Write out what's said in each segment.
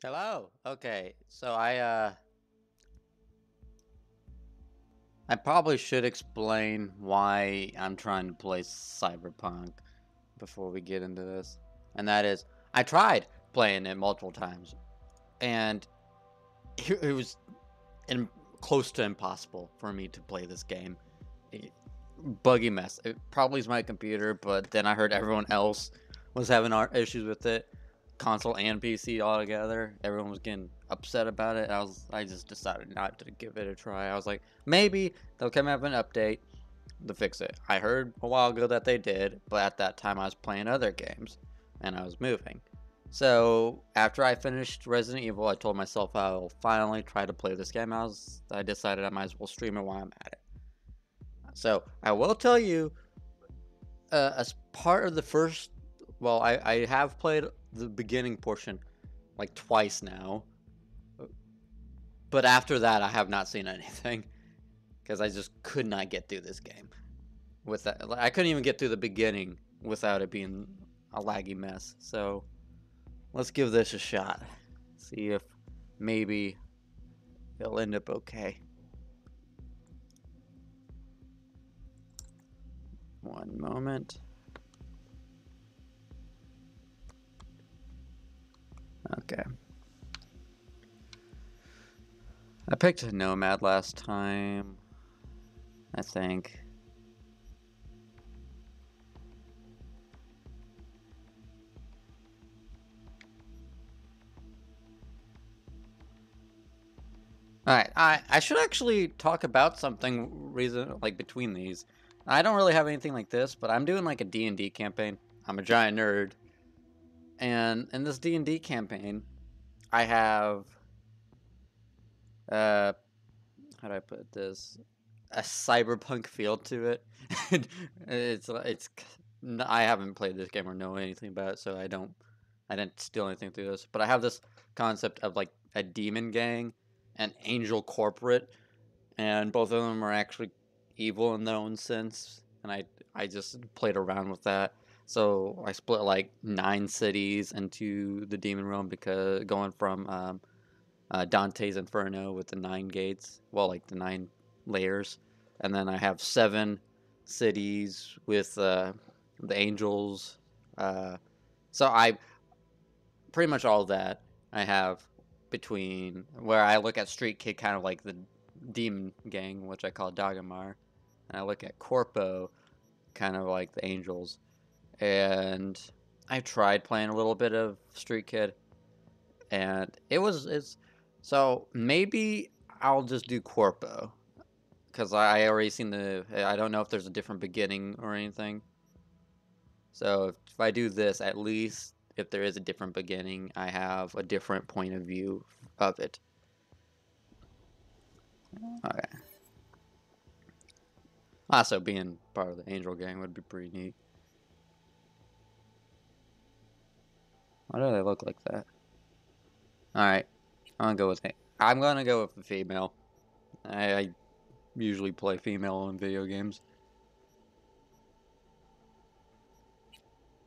Hello. Okay, so I probably should explain why I'm trying to play Cyberpunk before we get into this. And that is I tried playing it multiple times and it was in, close to impossible for me to play this game. It, buggy mess. It probably is my computer, but then I heard everyone else was having issues with it, console and PC all together. Everyone was getting upset about it. I just decided not to give it a try. I was like, maybe they'll come out with an update to fix it. I heard a while ago that they did, but at that time I was playing other games and I was moving. So after I finished Resident Evil, I told myself I'll finally try to play this game. I decided I might as well stream it while I'm at it. So I will tell you, as part of the first, well, I have played the beginning portion like twice now, but after that I have not seen anything because I just could not get through this game with that. I couldn't even get through the beginning without it being a laggy mess. So let's give this a shot. See if maybe it'll end up okay. One moment. Okay. I picked a Nomad last time, I think. Alright, I should actually talk about something reason like between these. I don't really have anything like this, but I'm doing like a D&D campaign. I'm a giant nerd. And in this D&D campaign, I have uh how do I put this? A cyberpunk feel to it. it's I haven't played this game or know anything about it, so I didn't steal anything through this. But I have this concept of like a demon gang and angel corporate, and both of them are actually evil in their own sense. And I just played around with that. So I split like 9 cities into the demon realm because going from Dante's Inferno with the 9 gates, well, like the 9 layers, and then I have 7 cities with the angels. Uh, so I pretty much all of that I have between where I look at Street Kid kind of like the demon gang, which I call Dagamar, and I look at Corpo kind of like the angels. And I tried playing a little bit of Street Kid, and it's so maybe I'll just do Corpo because I already seen the. I don't know if there's a different beginning or anything. So if I do this, at least if there is a different beginning, I have a different point of view of it. Okay. Also, being part of the Angel Gang would be pretty neat. Why do they look like that? All right, I'm gonna go with it. I'm gonna go with the female. I usually play female in video games.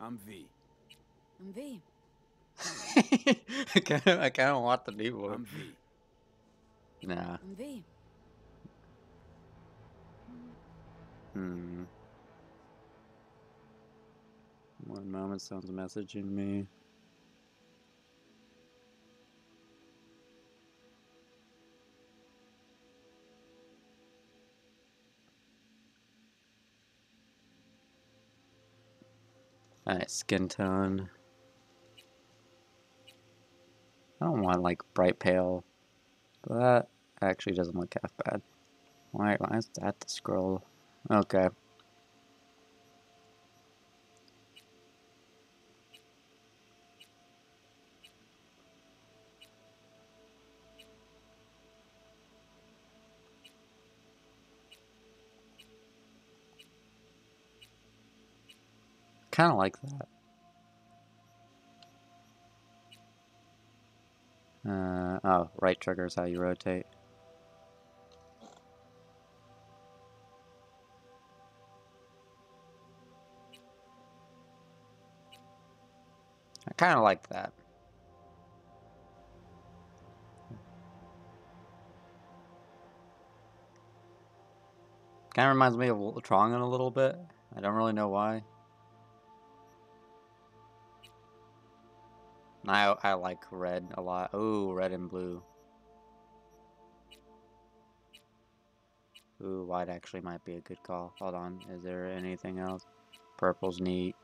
I'm V. I'm V. I kind of want the new one. I'm V. Nah. I'm V. Hmm. One moment, someone's messaging me. Alright, skin tone. I don't want like bright pale. But that actually doesn't look half bad. Why is that the scroll? Okay. Kind of like that. Oh, right trigger is how you rotate. I kind of like that. Kind of reminds me of Trongan a little bit. I don't really know why. I like red a lot. Oh, red and blue. Ooh, white actually might be a good call. Hold on, is there anything else? Purple's neat.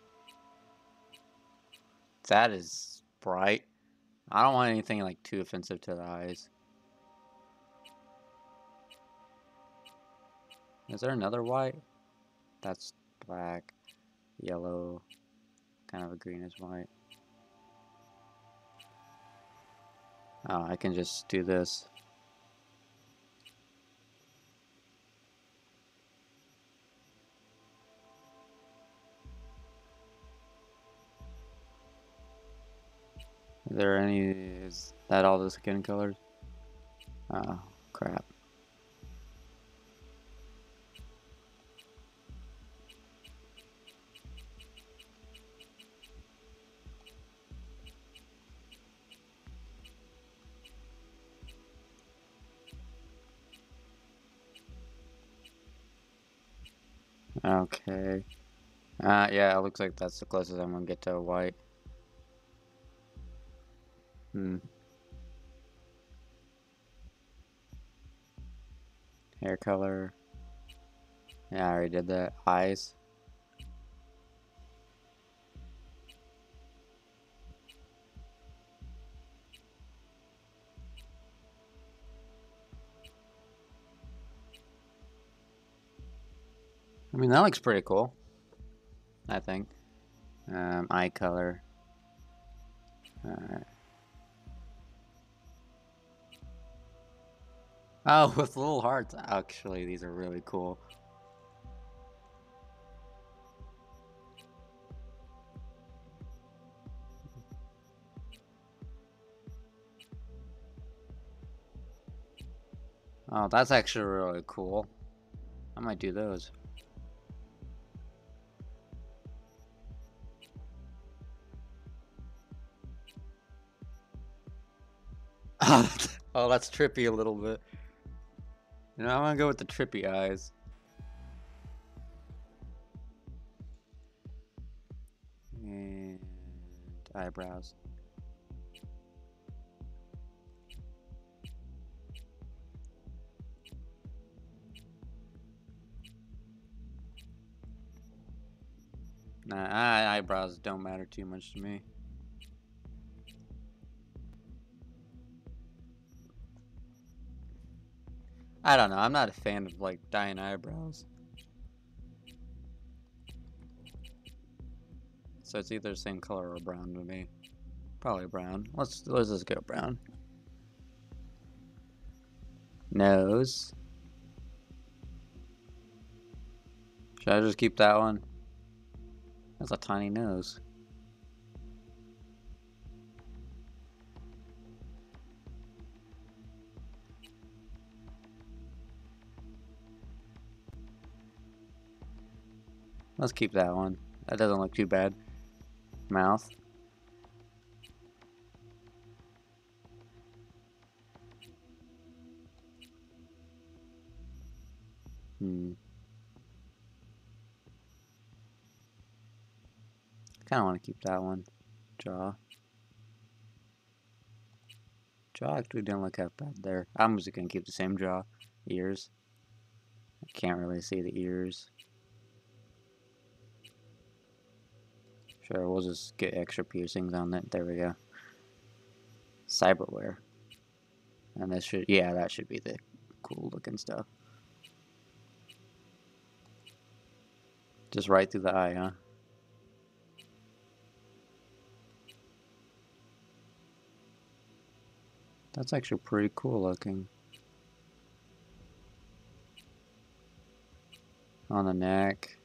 That is bright. I don't want anything like too offensive to the eyes. Is there another white? That's black, yellow, kind of a greenish white. Oh, I can just do this. Is that all the skin colors? Oh, crap. Okay. Yeah, it looks like that's the closest I'm gonna get to a white. Hair color. Yeah, I already did that. Eyes. I mean, that looks pretty cool. I think. Eye color. Alright. Oh, with little hearts. Actually, these are really cool. Oh, that's actually really cool. I might do those. Oh, that's trippy a little bit. You know, I'm gonna go with the trippy eyes. And eyebrows. Nah, eyebrows don't matter too much to me. I don't know, I'm not a fan of like dyeing eyebrows. So it's either the same color or brown to me. Probably brown. Let's just go brown. Nose. Should I just keep that one? That's a tiny nose. Let's keep that one. That doesn't look too bad. Mouth. Kind of want to keep that one. Jaw. Jaw actually didn't look that bad there. I'm just gonna keep the same jaw. Ears. I can't really see the ears. Sure, we'll just get extra piercings on it. There we go. Cyberware. And this should, yeah, that should be the cool looking stuff. Just right through the eye, huh? That's actually pretty cool looking. On the neck.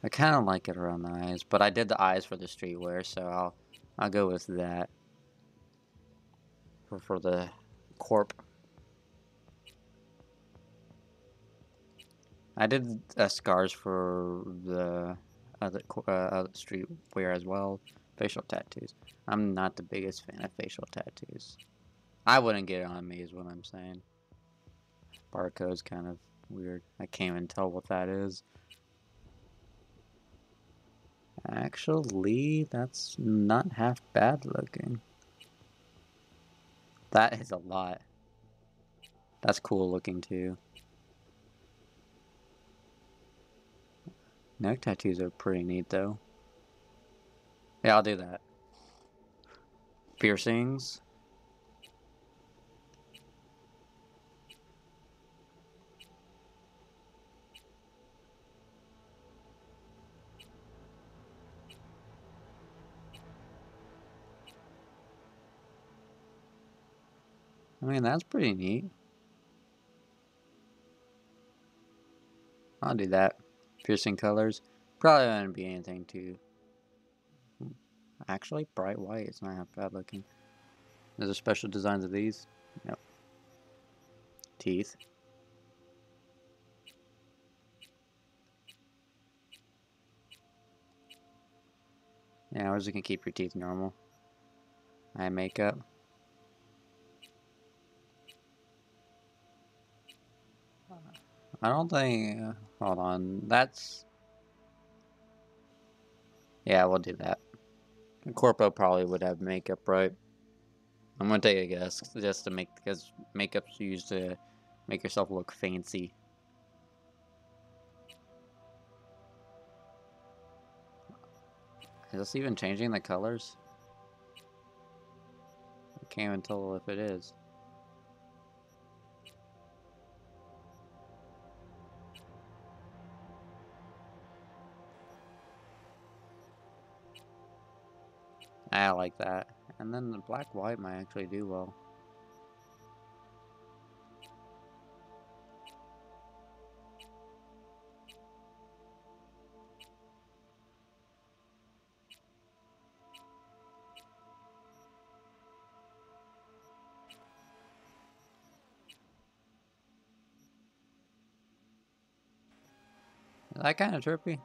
I kind of like it around the eyes, but I did the eyes for the streetwear, so I'll go with that for the corp. I did scars for the other streetwear as well. Facial tattoos. I'm not the biggest fan of facial tattoos. I wouldn't get it on me is what I'm saying. Barcodes kind of Weird. I can't even tell what that is. Actually, that's not half bad looking. That is a lot. That's cool looking too. Neck tattoos are pretty neat though. Yeah, I'll do that. Piercings. I mean, that's pretty neat. I'll do that. Piercing colors. Probably wouldn't be anything too. Actually, bright white. It's not half bad looking. Is there special designs of these? Nope. Teeth. Yeah, we're just gonna keep your teeth normal. Eye makeup. I don't think. Hold on. That's. Yeah, we'll do that. Corpo probably would have makeup, right? I'm gonna take a guess just to make, because makeup's used to make yourself look fancy. Is this even changing the colors? I can't even tell if it is. I like that. And then the black white might actually do well. Is that kind of trippy?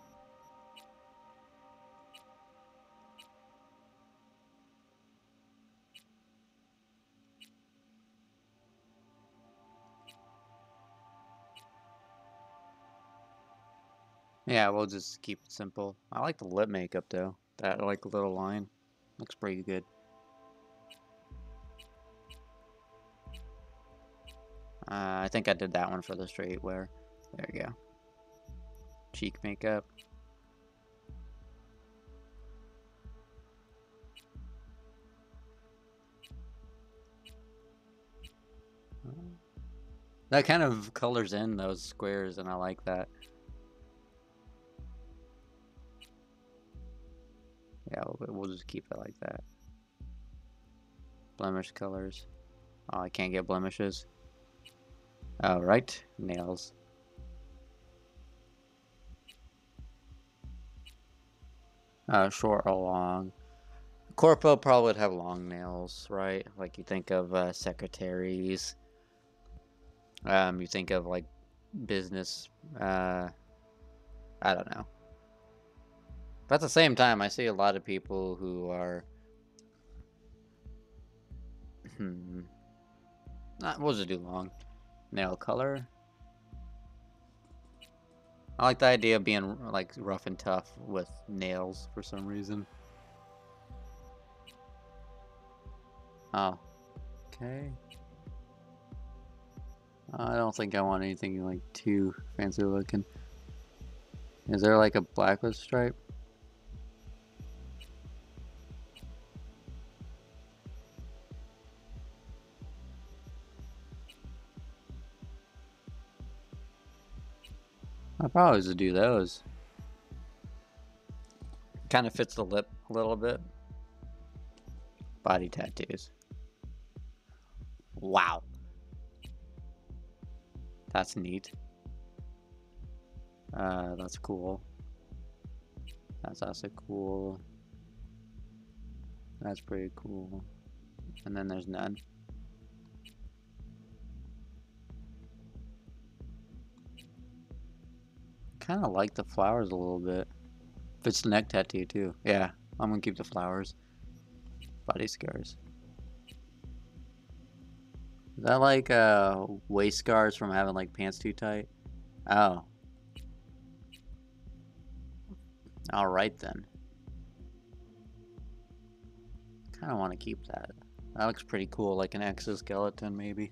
Yeah, we'll just keep it simple. I like the lip makeup though. That like little line looks pretty good. I think I did that one for the straight wear. There you go. Cheek makeup. That kind of colors in those squares, and I like that. Yeah, we'll just keep it like that. Blemish colors. Oh, I can't get blemishes. Oh, right. Nails. Short or long. Corpo probably would have long nails, right? Like you think of secretaries. You think of like business. I don't know. But at the same time, I see a lot of people who are. We'll just do long. Nail color. I like the idea of being like rough and tough with nails for some reason. Oh, okay. I don't think I want anything like too fancy looking. Is there like a blacklist stripe? I'll probably just do those. Kind of fits the lip a little bit. Body tattoos. Wow. That's neat. That's cool. That's also cool. That's pretty cool. And then there's none. Kind of like the flowers a little bit. Fits the neck tattoo too. Yeah, I'm gonna keep the flowers. Body scars. Is that like waist scars from having like pants too tight? Oh. Alright then. Kinda wanna keep that. That looks pretty cool, like an exoskeleton maybe.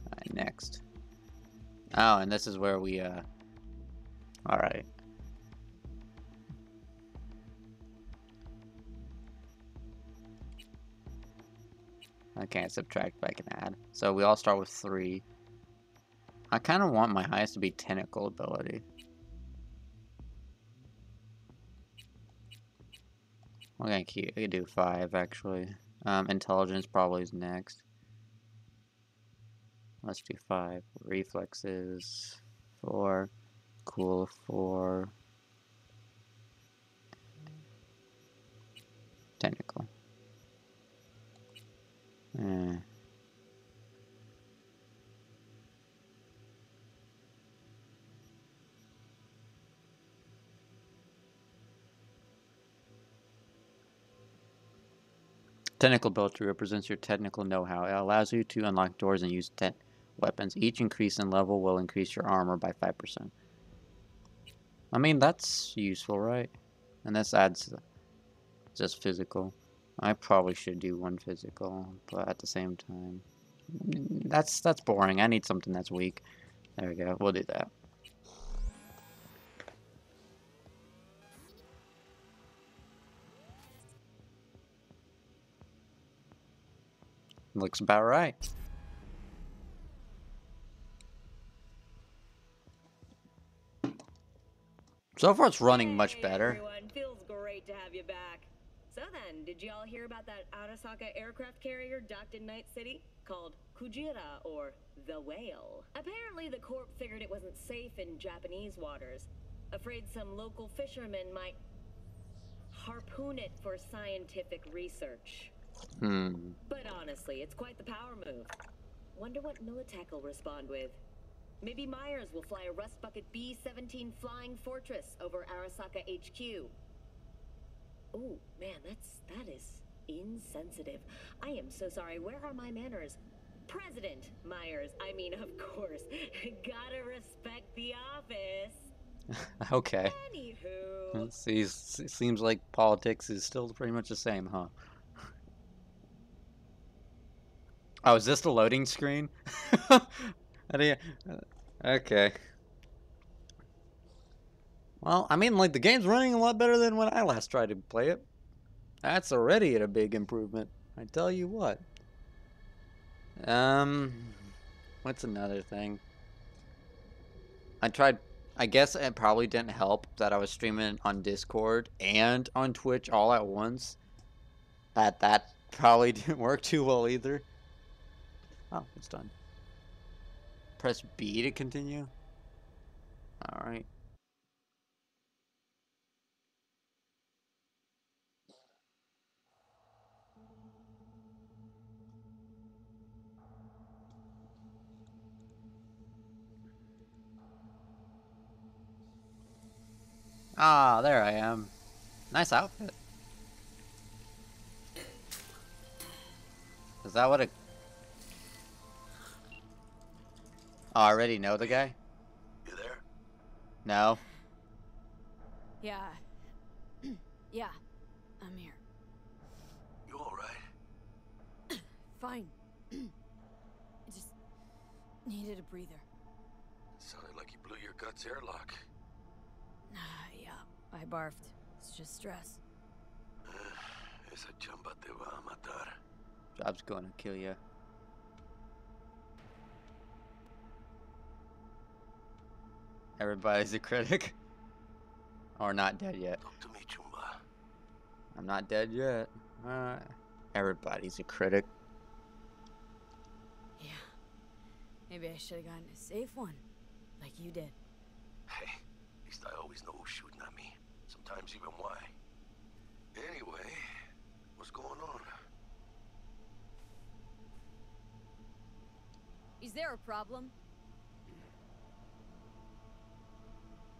Alright, next. Oh, and this is where we, alright. I can't subtract, but I can add. So we all start with 3. I kind of want my highest to be tentacle ability. We're gonna keep. We can do 5 actually. Intelligence probably is next. Let's do 5. Reflexes 4. Cool 4. Tentacle. Technical ability represents your technical know-how. It allows you to unlock doors and use weapons. Each increase in level will increase your armor by 5%. I mean, that's useful, right? And this adds just physical. I probably should do 1 physical, but at the same time, that's boring. I need something that's weak. There we go. We'll do that. Looks about right. So far, it's running much better. Everyone, feels great to have you back. So then, did y'all hear about that Arasaka aircraft carrier docked in Night City called Kujira, or the Whale? Apparently, the Corp figured it wasn't safe in Japanese waters, afraid some local fishermen might harpoon it for scientific research. But honestly, it's quite the power move. Wonder what Militech will respond with. Maybe Myers will fly a Rust Bucket B-17 Flying Fortress over Arasaka HQ. Oh, man, that is insensitive. I am so sorry. Where are my manners? President Myers. I mean, of course. Gotta respect the office. Okay. Anywho. It seems like politics is still pretty much the same, huh? Oh, is this the loading screen? Okay. Well, I mean, like, the game's running a lot better than when I last tried to play it. That's already a big improvement. I tell you what. What's another thing? I guess it probably didn't help that I was streaming on Discord and on Twitch all at once. That probably didn't work too well either. Oh, it's done. Press B to continue. Alright. Ah, there I am. Nice outfit. Is that what it... Oh, I already know the guy? You there? No. Yeah. Yeah. I'm here. You alright? Fine. I just needed a breather. Sounded like you blew your guts airlock. Yeah, I barfed. It's just stress. Esa chamba te va a matar. Job's gonna kill you. Everybody's a critic. Or not dead yet. Talk to me, Chumba. I'm not dead yet. Everybody's a critic. Yeah. Maybe I should have gotten a safe one. Like you did. Hey, at least I always know who's shooting at me. Sometimes even why. Anyway, what's going on? Is there a problem?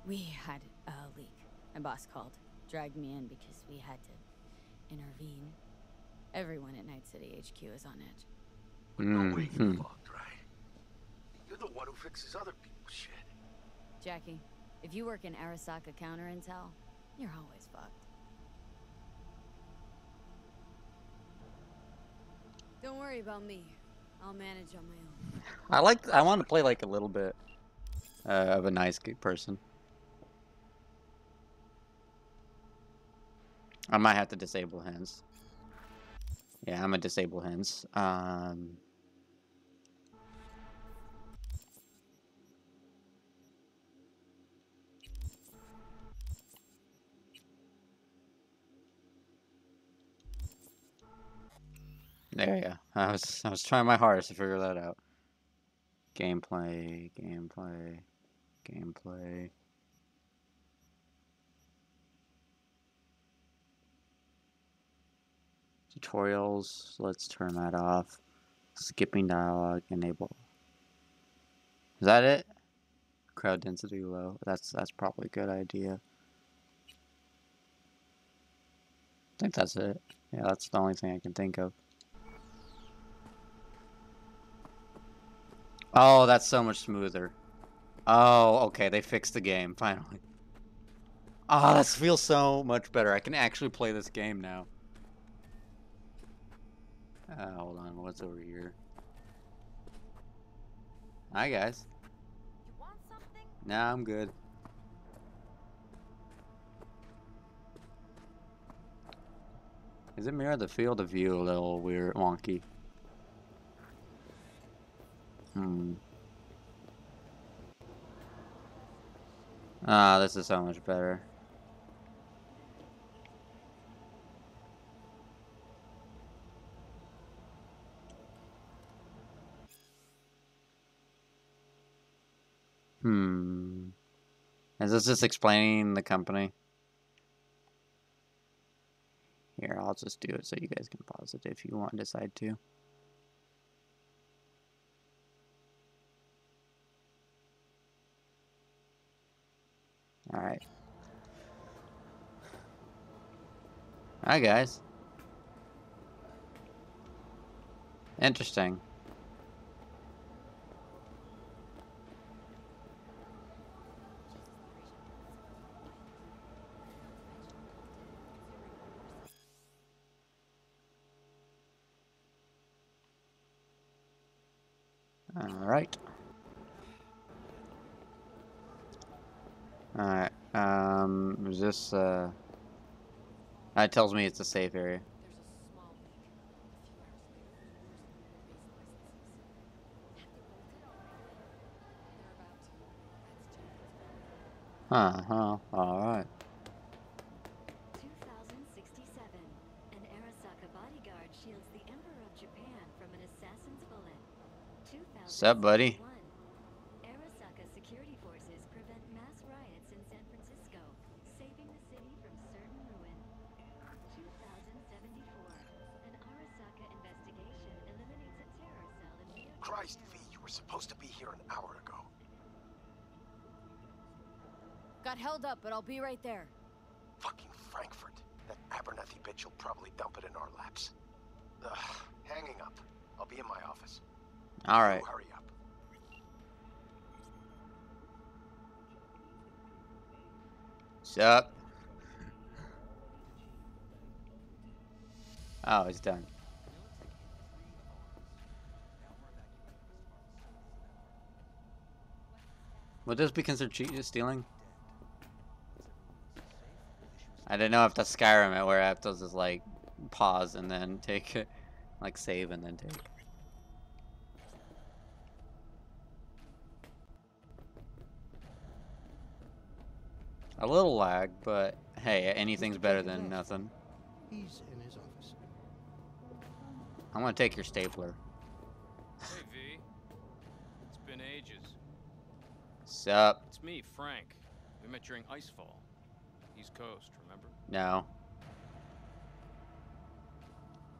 We had a leak. My boss called. Dragged me in because we had to intervene. Everyone at Night City HQ is on edge. But no way you fucked, right? one who fixes other people's shit. Jackie, if you work in Arasaka counter intel, you're always fucked. Don't worry about me. I'll manage on my own. I want to play like a little bit of a nice person. I might have to disable hands. Yeah, I'm gonna disable hands. There you go. I was trying my hardest to figure that out. Gameplay. Tutorials, let's turn that off. Skipping dialogue, enable. Is that it? Crowd density low. That's probably a good idea. I think that's it. Yeah, that's the only thing I can think of. Oh, that's so much smoother. Oh, okay, they fixed the game, finally. Oh, this feels so much better. I can actually play this game now. Hold on, what's over here? Hi, guys. You want something? Nah, I'm good. Is it mirror the field of view a little weird, wonky? Ah, this is so much better. Is this just explaining the company? Here, I'll just do it so you guys can pause it if you want to decide to. Alright. Hi, guys. Interesting. Alright. Alright, is this, it tells me it's a safe area. Alright. 2067. An Arasaka bodyguard shields the Emperor of Japan from an assassin's bullet. Sup, buddy? Arasaka security forces prevent mass riots in San Francisco, saving the city from certain ruin. 2074. An Arasaka investigation eliminates a terror cell in Rio. Christ, V, you were supposed to be here an hour ago. Got held up, but I'll be right there. Fucking Frankfurt. That Abernathy bitch will probably dump it in our laps. Ugh, hanging up. I'll be in my office. Alright. You hurry up. Sup? Oh, it's done. Would this be considered stealing? I didn't know if that's Skyrim where I have to just like pause and then take it, like save and then take. A little lag, but hey, anything's better than nothing. He's in his office. I'm gonna take your stapler. Hey, V. It's been ages. Sup? It's me, Frank. We met during Icefall. East Coast, remember? No.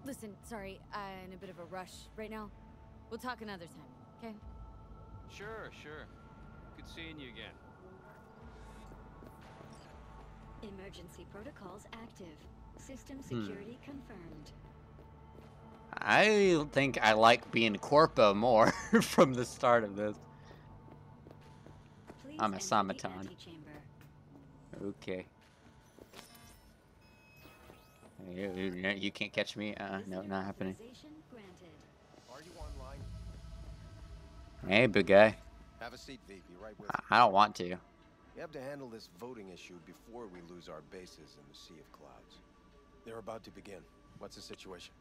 Listen, sorry, I'm in a bit of a rush right now. We'll talk another time, okay? Sure. Good seeing you again. Emergency protocols active. System security confirmed. I think I like being Corpo more from the start of this. I'm a enter the Samaton. antechamber. Okay. You can't catch me. No, Visitor not happening. authorization granted. Are you online? Hey, big guy. Have a seat, V. Be right with you. I don't want to. We have to handle this voting issue before we lose our bases in the Sea of Clouds. They're about to begin. What's the situation?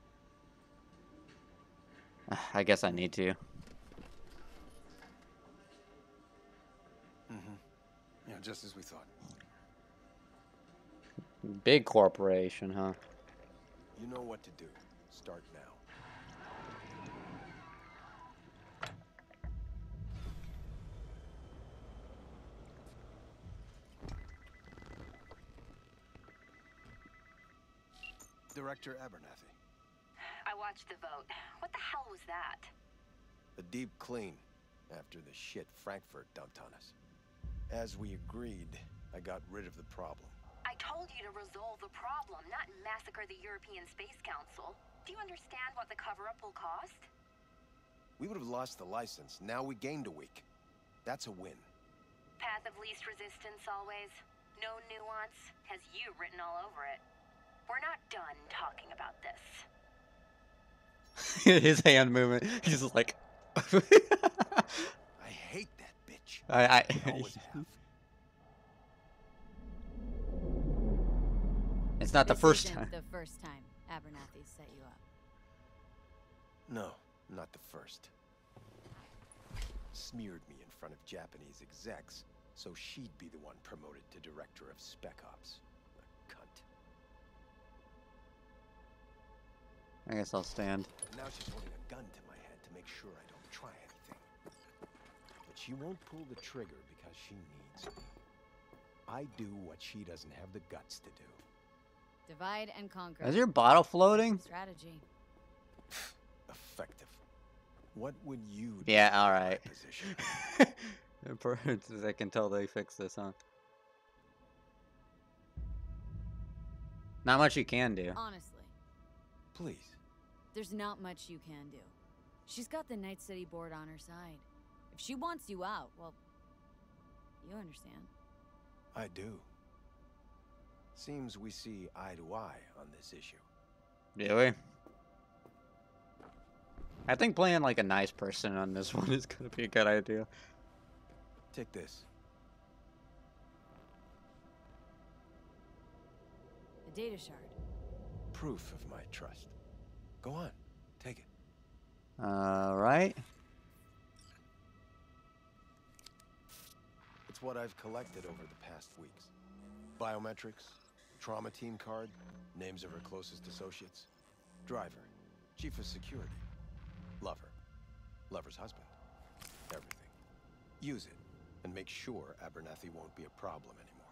I guess I need to. Yeah, just as we thought. Big corporation, huh? You know what to do. Start now. Director Abernathy. I watched the vote. What the hell was that? A deep clean after the shit Frankfurt dumped on us. As we agreed, I got rid of the problem. I told you to resolve the problem, not massacre the European Space Council. Do you understand what the cover-up will cost? We would have lost the license. Now we gained a week. That's a win. Path of least resistance always. No nuance. Has you written all over it. We're not done talking about this. His hand movement. He's just like. I hate that bitch. I Always have. It's not the This first isn't time. the first time Abernathy set you up. No, not the first. Smeared me in front of Japanese execs, so she'd be the one promoted to Director of Spec Ops. A cunt. I guess I'll stand. Now she's holding a gun to my head to make sure I don't try anything. But she won't pull the trigger because she needs me. I do what she doesn't have the guts to do. Divide and conquer. Is your bottle floating? Strategy. Effective. What would you do Yeah, in all my right. position? I can tell they fixed this, huh? Not much you can do. Honestly, Please. there's not much you can do. She's got the Night City board on her side. If she wants you out, well, you understand. I do. Seems we see eye to eye on this issue. Do we? I think playing like a nice person on this one is gonna be a good idea. Take this. A data shard. Proof of my trust. Go on. Take it. Alright. It's what I've collected over the past weeks. Biometrics, trauma team card, names of her closest associates, driver, chief of security, lover, lover's husband, everything. Use it, and make sure Abernathy won't be a problem anymore.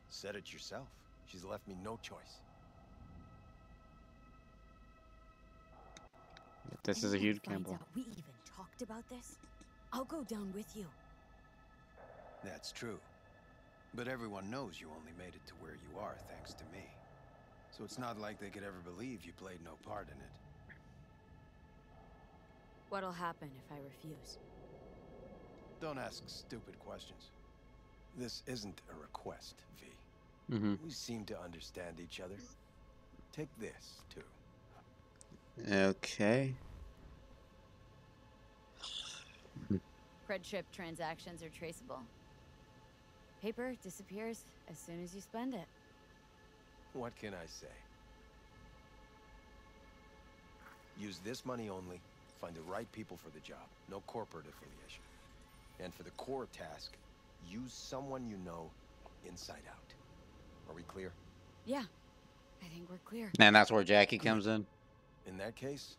Said it yourself. She's left me no choice. This is a Anyone huge finds gamble. out we even talked about this, I'll go down with you. That's true. But everyone knows you only made it to where you are thanks to me. So it's not like they could ever believe you played no part in it. What'll happen if I refuse? Don't ask stupid questions. This isn't a request, V. Mm-hmm. We seem to understand each other. Take this, too. Okay. Cred trip transactions are traceable. Paper disappears as soon as you spend it. What can I say? Use this money only. Find the right people for the job. No corporate affiliation. And for the core task, use someone you know inside out. Are we clear? Yeah, I think we're clear. And that's where Jackie comes in. In that case,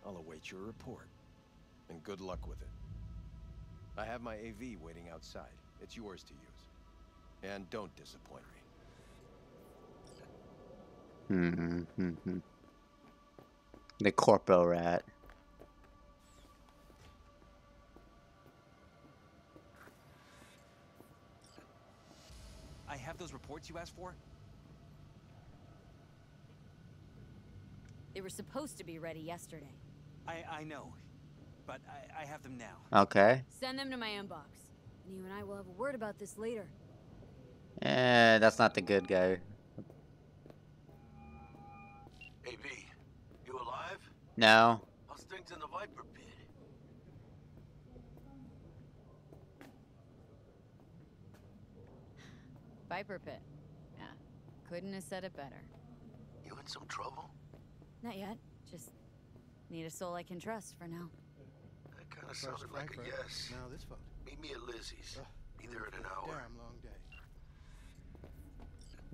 I'll await your report. And good luck with it. I have my AV waiting outside. It's yours to use. And don't disappoint me. The corpo rat. I have those reports you asked for? They were supposed to be ready yesterday. I know, but I have them now. Okay. Send them to my inbox. You and I will have a word about this later. That's not the good guy. Hey, V, you alive? No. How's things in the Viper pit? Viper Pit. Yeah, couldn't have said it better. You in some trouble? Not yet. Just need a soul I can trust for now. That kind of sounded like a yes. Now this phone. Meet me at Lizzie's. Be there in an hour. Damn long day.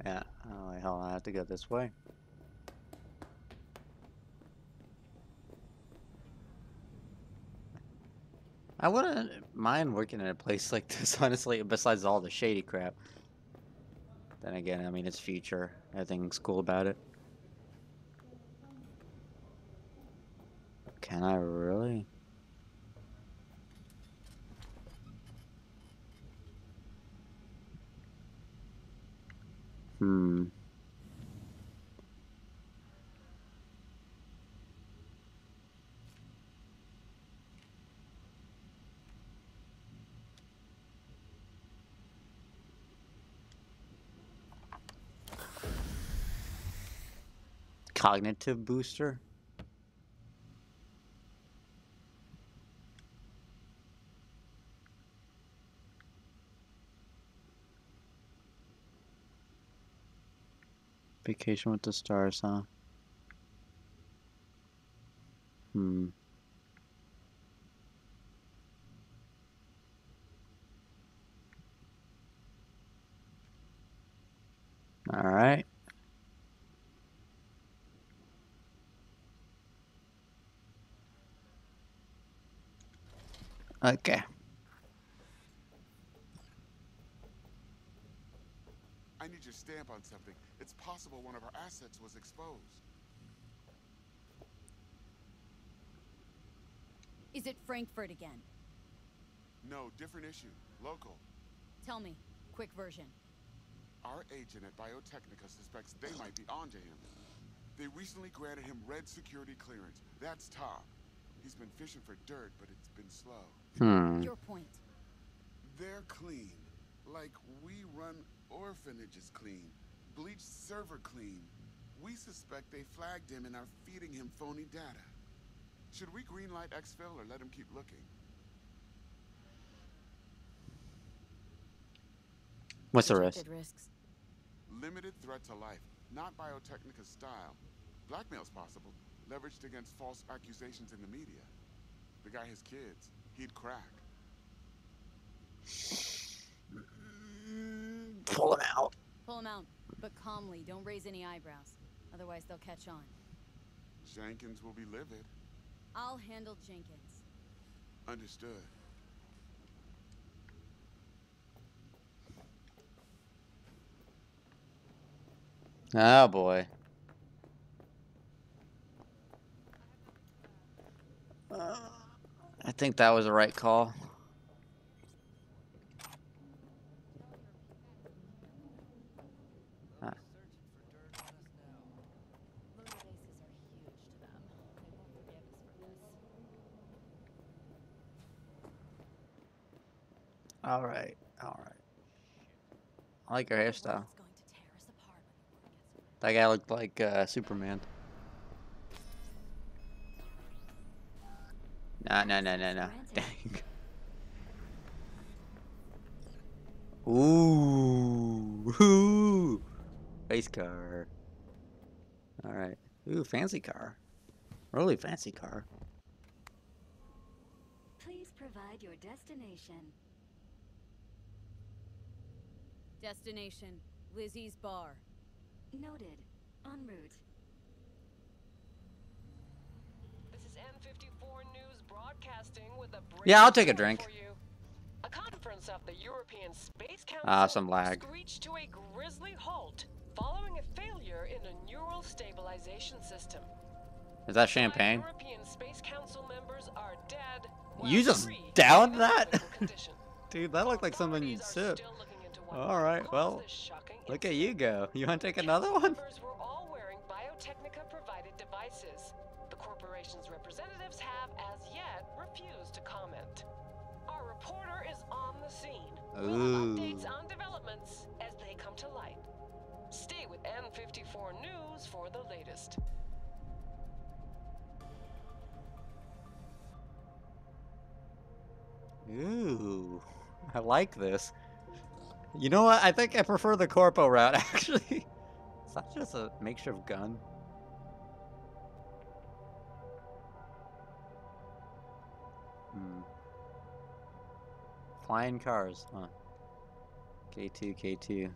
Yeah. Oh, wait, hold on. I have to go this way. I wouldn't mind working in a place like this, honestly, besides all the shady crap. Then again, I mean, it's future. Everything's cool about it. Can I really? Cognitive booster? Vacation with the stars, huh? All right. Okay. I need your stamp on something. It's possible one of our assets was exposed. Is it Frankfurt again? No, different issue. Local. Tell me. Quick version. Our agent at Biotechnica suspects they might be onto him. They recently granted him red security clearance. That's top. He's been fishing for dirt, but it's been slow. Your point. They're clean. Like we run orphanages clean. Bleached server clean. We suspect they flagged him and are feeding him phony data. Should we greenlight exfil or let him keep looking? What's the risk? Risks. Limited threat to life. Not Biotechnica's style. Blackmail's possible. Leveraged against false accusations in the media. The guy has kids. He'd crack. Pull him out. Pull him out, but calmly. Don't raise any eyebrows. Otherwise, they'll catch on. Jenkins will be livid. I'll handle Jenkins. Understood. Oh boy. I think that was the right call. All right. I like her hairstyle. That guy looked like Superman. No. Dang. Ooh. Race car. All right. Ooh, fancy car. Really fancy car. Please provide your destination. Destination, Lizzie's bar. Noted. En route. This is N54 News broadcasting with a Yeah, I'll take a drink. for you. A conference of the European Space Council Some lag. screeched to a grisly halt following a failure in a neural stabilization system. Is that champagne? European Space Council members are dead. You just downed that? Dude, that looked like something you'd sip. Alright, well, look at you go. You want to take another one? Members were all wearing Biotechnica-provided devices. The corporation's representatives have, as yet, refused to comment. Our reporter is on the scene. We'll Ooh. have updates on developments as they come to light. Stay with N54 News for the latest. Ooh, I like this. You know what? I think I prefer the corpo route, actually. It's not just a makeshift gun. Flying cars, huh? K2, K2.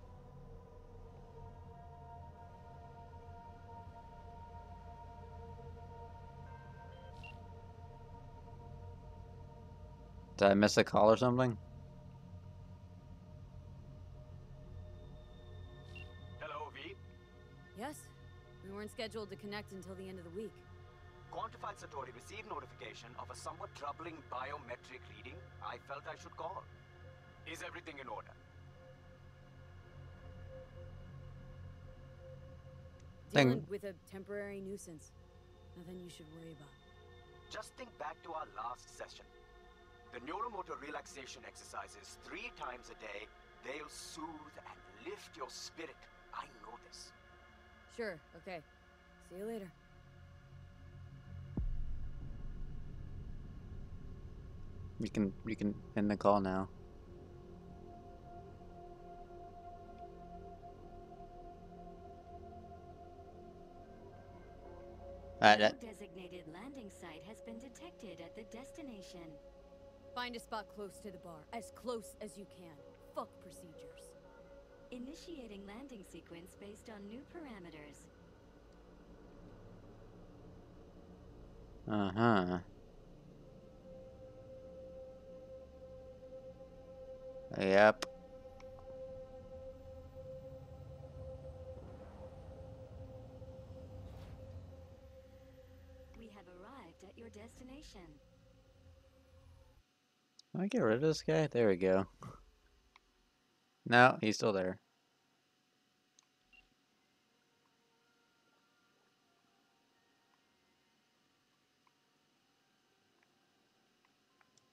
Did I miss a call or something? Hello, V. Yes? We weren't scheduled to connect until the end of the week. Quantified Satori received notification of a somewhat troubling biometric reading. I felt I should call. Is everything in order? Dealing with a temporary nuisance. Nothing you should worry about. Just think back to our last session. The neuromotor relaxation exercises 3 times a day. They'll soothe and lift your spirit. I know this. Sure, okay. See you later. You can end the call now. No designated landing site has been detected at the destination. Find a spot close to the bar, as close as you can. Fuck procedures. Initiating landing sequence based on new parameters. Uh-huh. Yep. We have arrived at your destination. Can I get rid of this guy? There we go. No, he's still there.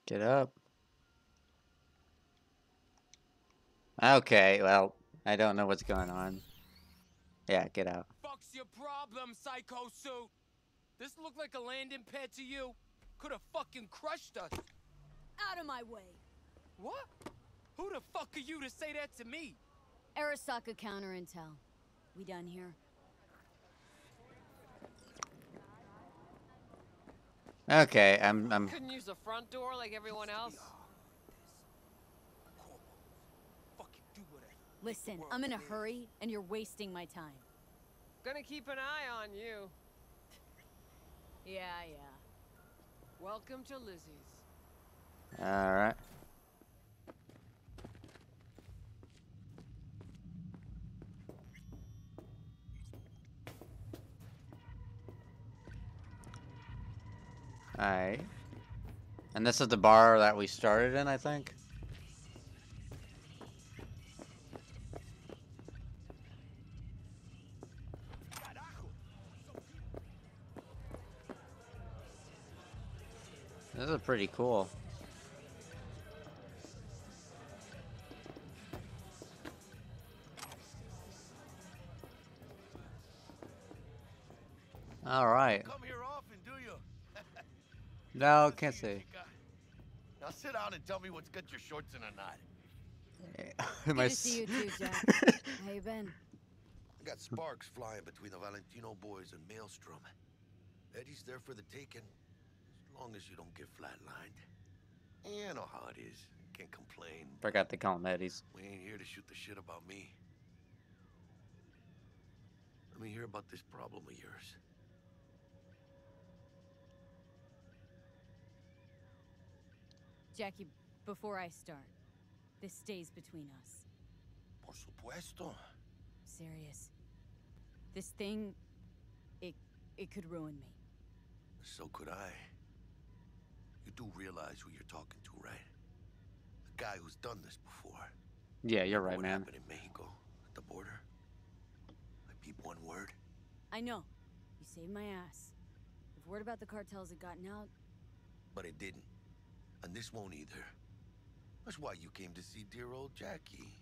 Get up. Okay, well, I don't know what's going on. Yeah, get out. Fuck's your problem, Psycho Suit? This looked like a landing pad to you? Could have fucking crushed us. Out of my way. What? Who the fuck are you to say that to me? Arasaka counter intel. We done here? Okay, I'm Couldn't use the front door like everyone else. Listen, I'm in a hurry, and you're wasting my time. Gonna keep an eye on you. Yeah. Welcome to Lizzie's. alright. Alright. And this is the bar that we started in, I think? This is pretty cool. All right. Come here often, do you? No, can't say. Now sit down and tell me what's got your shorts in a knot. Good to see you too, Jack. How you been? I got sparks flying between the Valentino boys and Maelstrom. Eddie's there for the taking, as long as you don't get flatlined. You know how it is. Can't complain. Forgot to call him Eddie's. We ain't here to shoot the shit about me. Let me hear about this problem of yours. Jackie, before I start, this stays between us. Por supuesto. Serious. This thing, it could ruin me. So could I. You do realize who you're talking to, right? The guy who's done this before. Yeah, you're right, what man. happened in Mexico, at the border? I peep one word. I know. You saved my ass. If word about the cartels had gotten out... But it didn't. And this won't either. That's why you came to see dear old Jackie.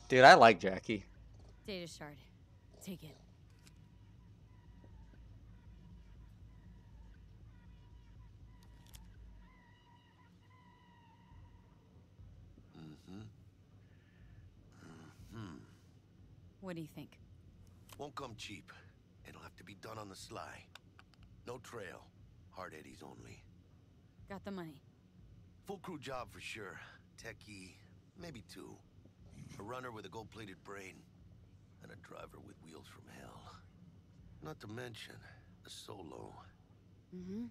Dude, I like Jackie. Data shard. Take it. What do you think? Won't come cheap. It'll have to be done on the sly. No trail. Hard eddies only. Got the money. Full crew job for sure. Techie, maybe 2. A runner with a gold-plated brain. And a driver with wheels from hell. Not to mention, a solo. Mm-hmm.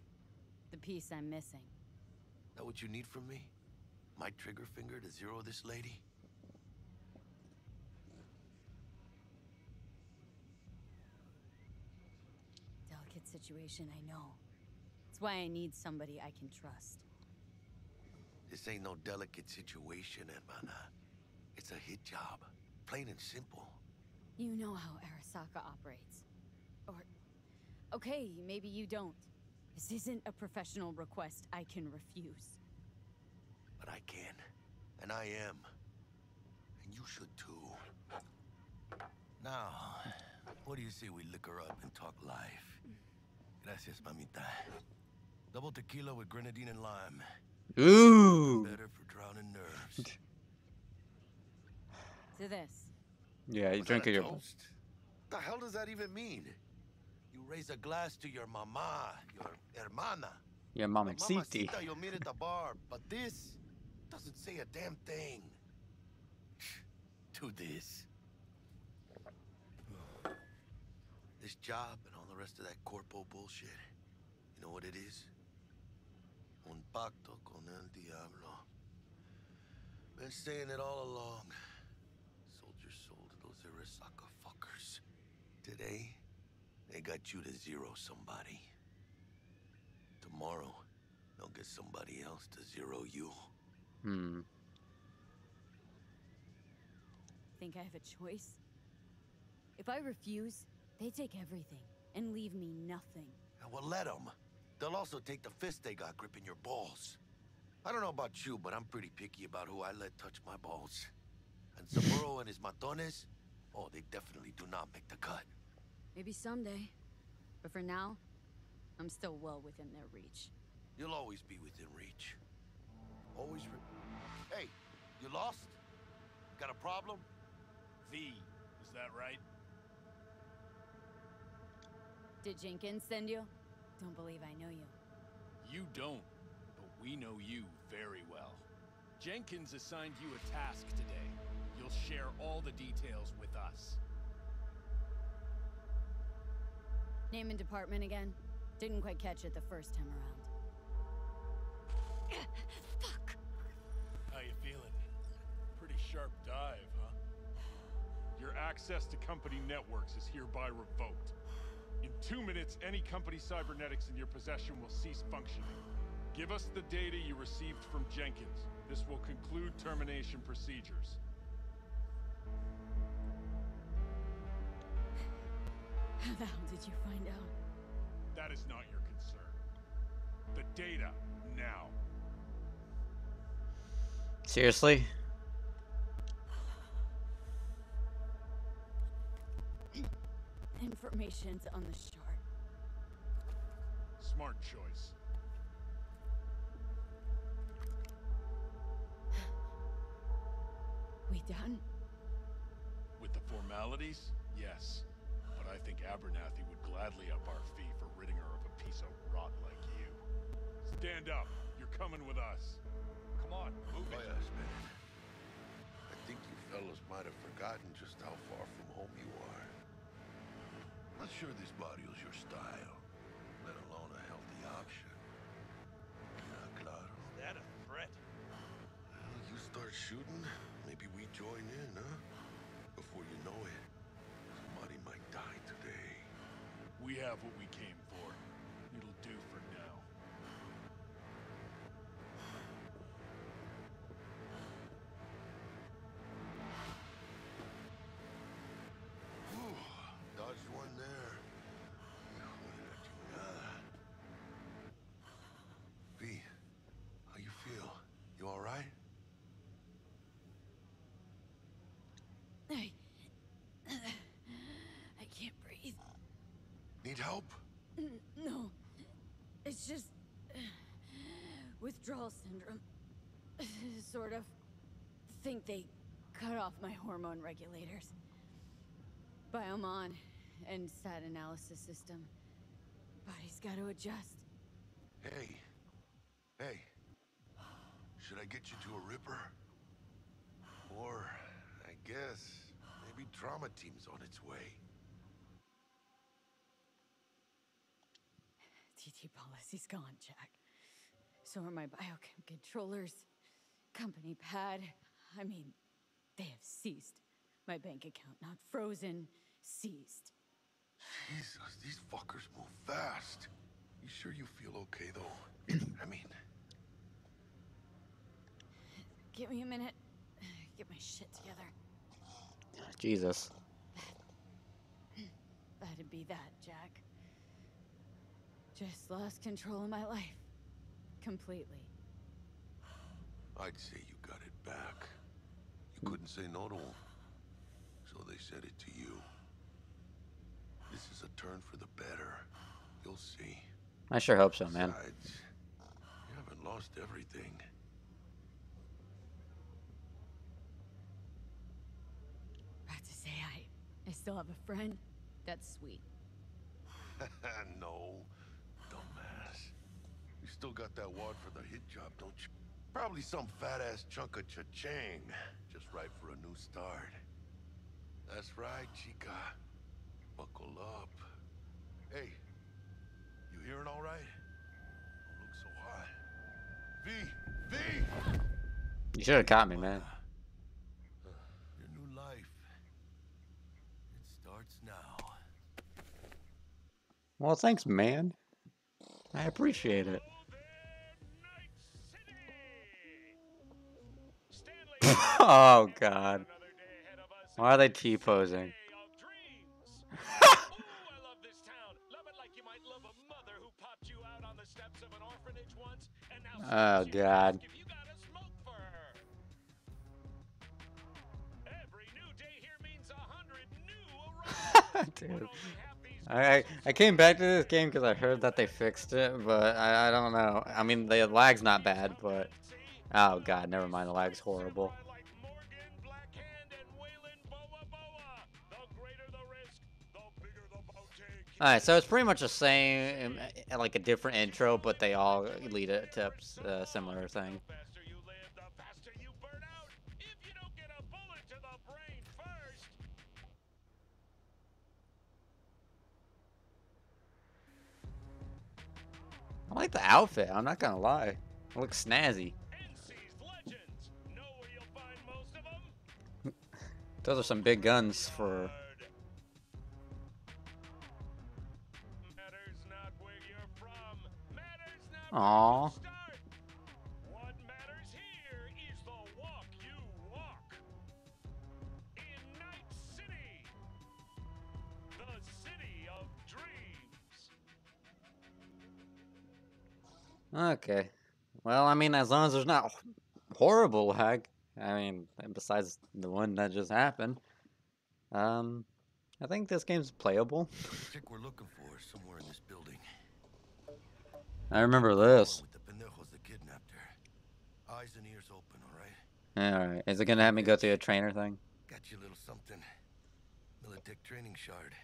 The piece I'm missing. That what you need from me? My trigger finger to zero this lady? Delicate situation, I know. That's why I need somebody I can trust. This ain't no delicate situation, hermana. It's a hit job. Plain and simple. You know how Arasaka operates. Or... okay, maybe you don't. This isn't a professional request I can refuse. But I can. And I am. And you should too. Now, what do you say we liquor up and talk life? Gracias, mamita. Double tequila with grenadine and lime. Ooh. Better for drowning nerves. To this. Yeah, you drink it your... What the hell does that even mean? You raise a glass to your mama, your hermana. Your mamacita. Mamacita you'll meet at the bar, but this doesn't say a damn thing. To this. This job and all the rest of that corpo bullshit. You know what it is? Un pacto con el diablo. Been saying it all along. Sold your soul to those Arasaka fuckers. Today, they got you to zero somebody. Tomorrow, they'll get somebody else to zero you. Think I have a choice? If I refuse, they take everything and leave me nothing. Well, let them. They'll also take the fist they got gripping your balls. I don't know about you, but I'm pretty picky about who I let touch my balls. And Saburo and his matones, oh, they definitely do not make the cut. Maybe someday. But for now, I'm still well within their reach. You'll always be within reach. Always Hey, you lost? Got a problem? V, is that right? Did Jenkins send you? Don't believe I know you. You don't, but we know you very well. Jenkins assigned you a task today. You'll share all the details with us. Name and department again? Didn't quite catch it the first time around. Fuck! How you feeling? Pretty sharp dive, huh? Your access to company networks is hereby revoked. In 2 minutes, any company cybernetics in your possession will cease functioning. Give us the data you received from Jenkins. This will conclude termination procedures. How the hell did you find out? That is not your concern. The data, now. Seriously? Information's on the shard. Smart choice. We done? With the formalities, yes. But I think Abernathy would gladly up our fee for ridding her of a piece of rot like you. Stand up. You're coming with us. Come on, move it. Yes, man. I think you fellas might have forgotten just how far from home you are. Not sure this barrio's your style, let alone a healthy option. Claro. Is that a threat? Well, you start shooting, maybe we join in, huh? Before you know it, somebody might die today. We have what we came for. It'll do for now. Whew, dodged one there. V, how you Need help? No. It's just... withdrawal syndrome. Sort of. Think they cut off my hormone regulators. Biomon and stat analysis system. Body's got to adjust. Hey. Hey. Should I get you to a Ripper? Or, I guess, maybe trauma team's on its way. TT policy's gone, Jack. So are my biochem controllers. Company pad. I mean, they have ceased. My bank account not frozen, seized. Jesus, these fuckers move fast. You sure you feel okay, though? I mean... Give me a minute. Get my shit together. Jesus. That'd be that, Jack. Just lost control of my life. Completely. I'd say you got it back. You couldn't say no to them. So they said it to you. This is a turn for the better. You'll see. I sure hope so, man. Besides, you haven't lost everything. About to say I still have a friend. That's sweet. No, dumbass. You still got that wad for the hit job, don't you? Probably some fat-ass chunk of cha-ching. Just right for a new start. That's right, chica. Buckle up. Hey, you hearing all right? Don't look so hot. V! You should have caught me, man. Your new life. It starts now. Well, thanks, man. I appreciate it. Oh, God. Why are they T-posing? Oh, God. Dude. I came back to this game because I heard that they fixed it, but I don't know. I mean, the lag's not bad, but... Oh, God, never mind. The lag's horrible. Alright, so it's pretty much the same, like a different intro, but they all lead it to a similar thing. I like the outfit, I'm not gonna lie. It looks snazzy. Those are some big guns for... Aww. What matters here is the walk you walk. In Night City, the city of dreams. Okay. Well, I mean, as long as there's not horrible lag. I mean, besides the one that just happened. I think this game's playable. The chick we're looking for is somewhere in this building. I remember this. With the pendejos that kidnapped her. Eyes and ears open, all right? Alright. Is it gonna have me go through a trainer thing? Got you a little something. Militech training shard.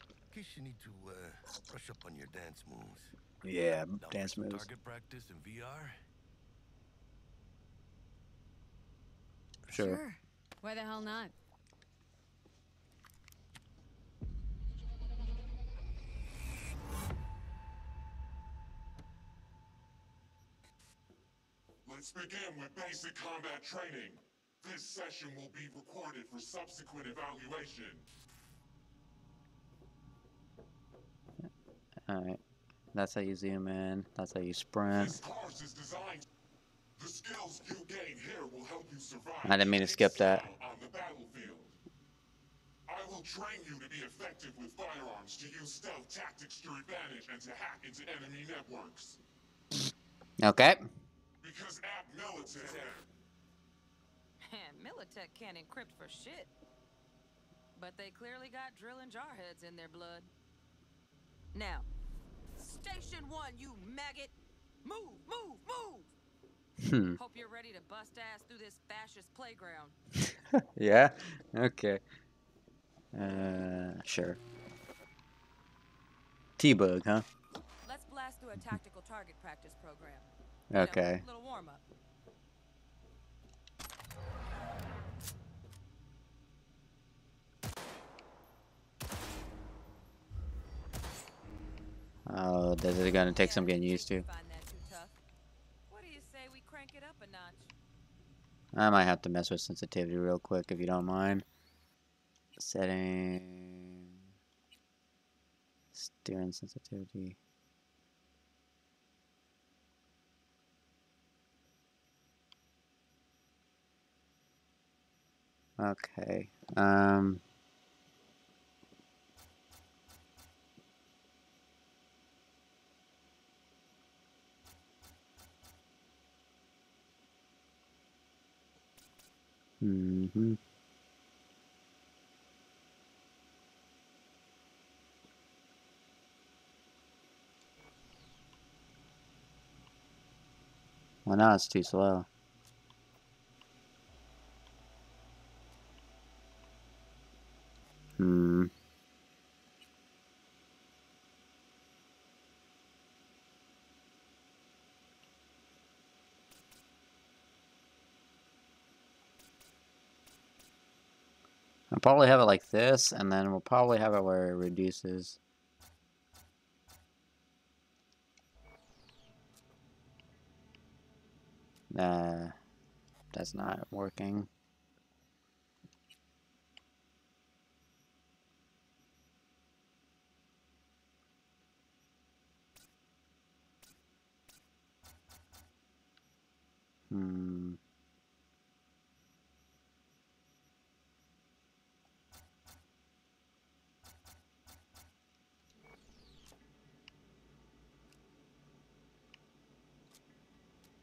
In case you need to brush up on your dance moves. Yeah, Down dance for some moves. Target practice in VR. Sure. Why the hell not? Let's begin with basic combat training. This session will be recorded for subsequent evaluation. Alright. That's how you zoom in. That's how you sprint. This course is designed. The skills you gain here will help you survive. I didn't mean to skip that. On the battlefield. I will train you to be effective with firearms, to use stealth tactics to your advantage, and to hack into enemy networks. Okay. Because at Militech... And Militech can't encrypt for shit. But they clearly got drill and jar heads in their blood. Now, Station 1, you maggot! Move, move, move! Hope you're ready to bust ass through this fascist playground. Yeah? Okay. Sure. T-Bug, huh? Let's blast through a tactical target practice program. Okay. A little warm-up. Oh, this is gonna take some getting used to. Find that too tough. What do you say we crank it up a notch? I might have to mess with sensitivity real quick if you don't mind. Setting. Steering sensitivity. Okay. Mm-hmm. Well, now it's too slow. Hmm. I'll probably have it like this, and then we'll probably have it where it reduces. That's not working. Hmm.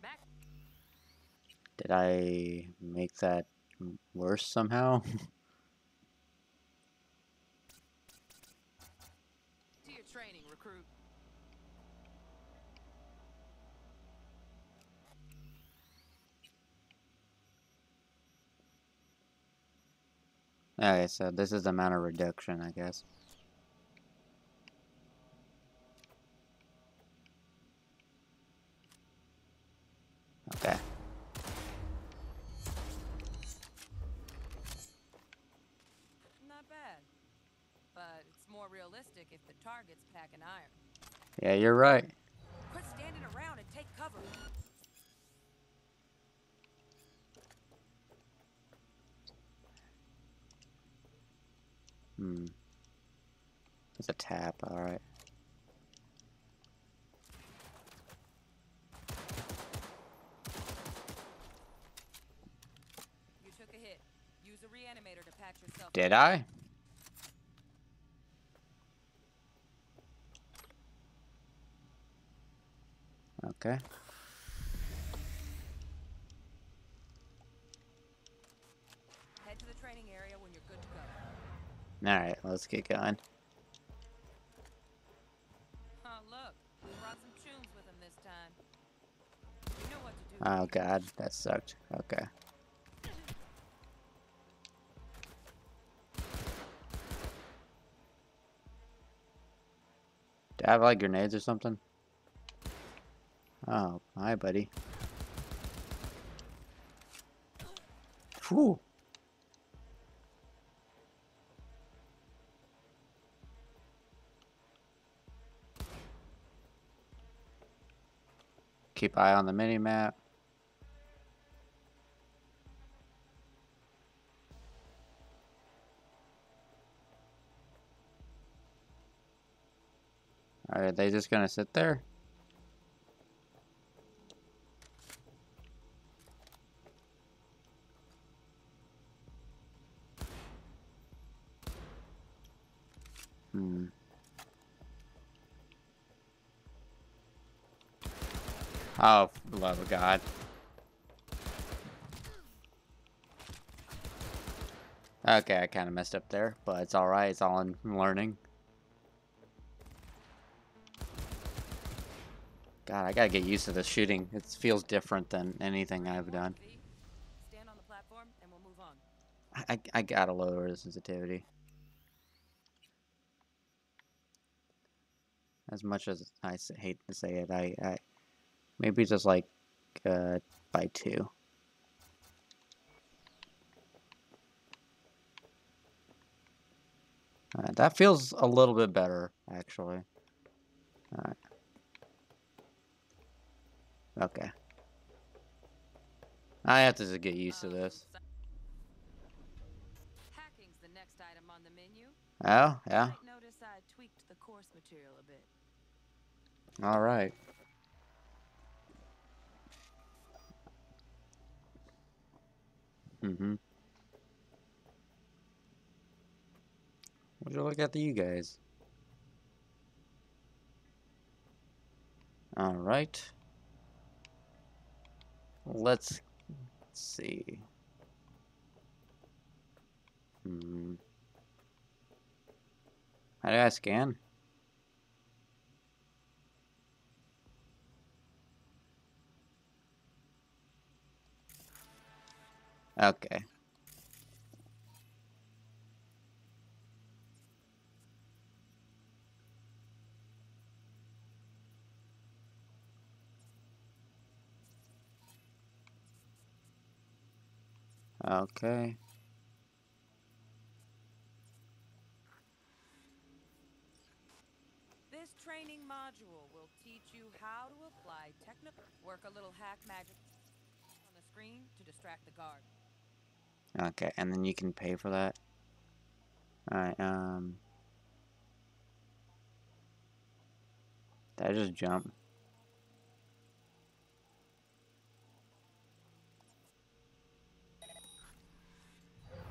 Back. Did I make that worse somehow? To your training, recruit. Okay, so this is the amount of reduction, I guess. Okay. Not bad. But it's more realistic if the target's packing iron. Yeah, you're right. Quit standing around and take cover. Hmm. It's a tap, alright. You took a hit. Use a reanimator to patch yourself. Did I? Okay. Head to the training area when you're good to go. Alright, let's get going. Oh, look. He brought some tunes with him this time. You know what to do. Oh god, that sucked. Okay. Do I have like grenades or something? Oh, hi buddy. Whew. Keep eye on the mini map. Are they just gonna sit there? Hmm. Oh, love of God. Okay, I kind of messed up there, but it's alright. It's all in learning. God, I gotta get used to this shooting. It feels different than anything I've done. Stand on the platform and we'll move on. I gotta lower the sensitivity. As much as I hate to say it, I maybe just like by 2. That feels a little bit better, actually. Alright. Okay. I have to just get used to this. Hacking's the next item on the menu. Oh, yeah. You might notice I tweaked the course material a bit. Alright. Would you look at you guys? Alright. Let's see. How do I scan? Okay. Okay. This training module will teach you how to apply technical work a little hack magic on the screen to distract the guard. Okay, and then you can pay for that. Alright, did I just jump?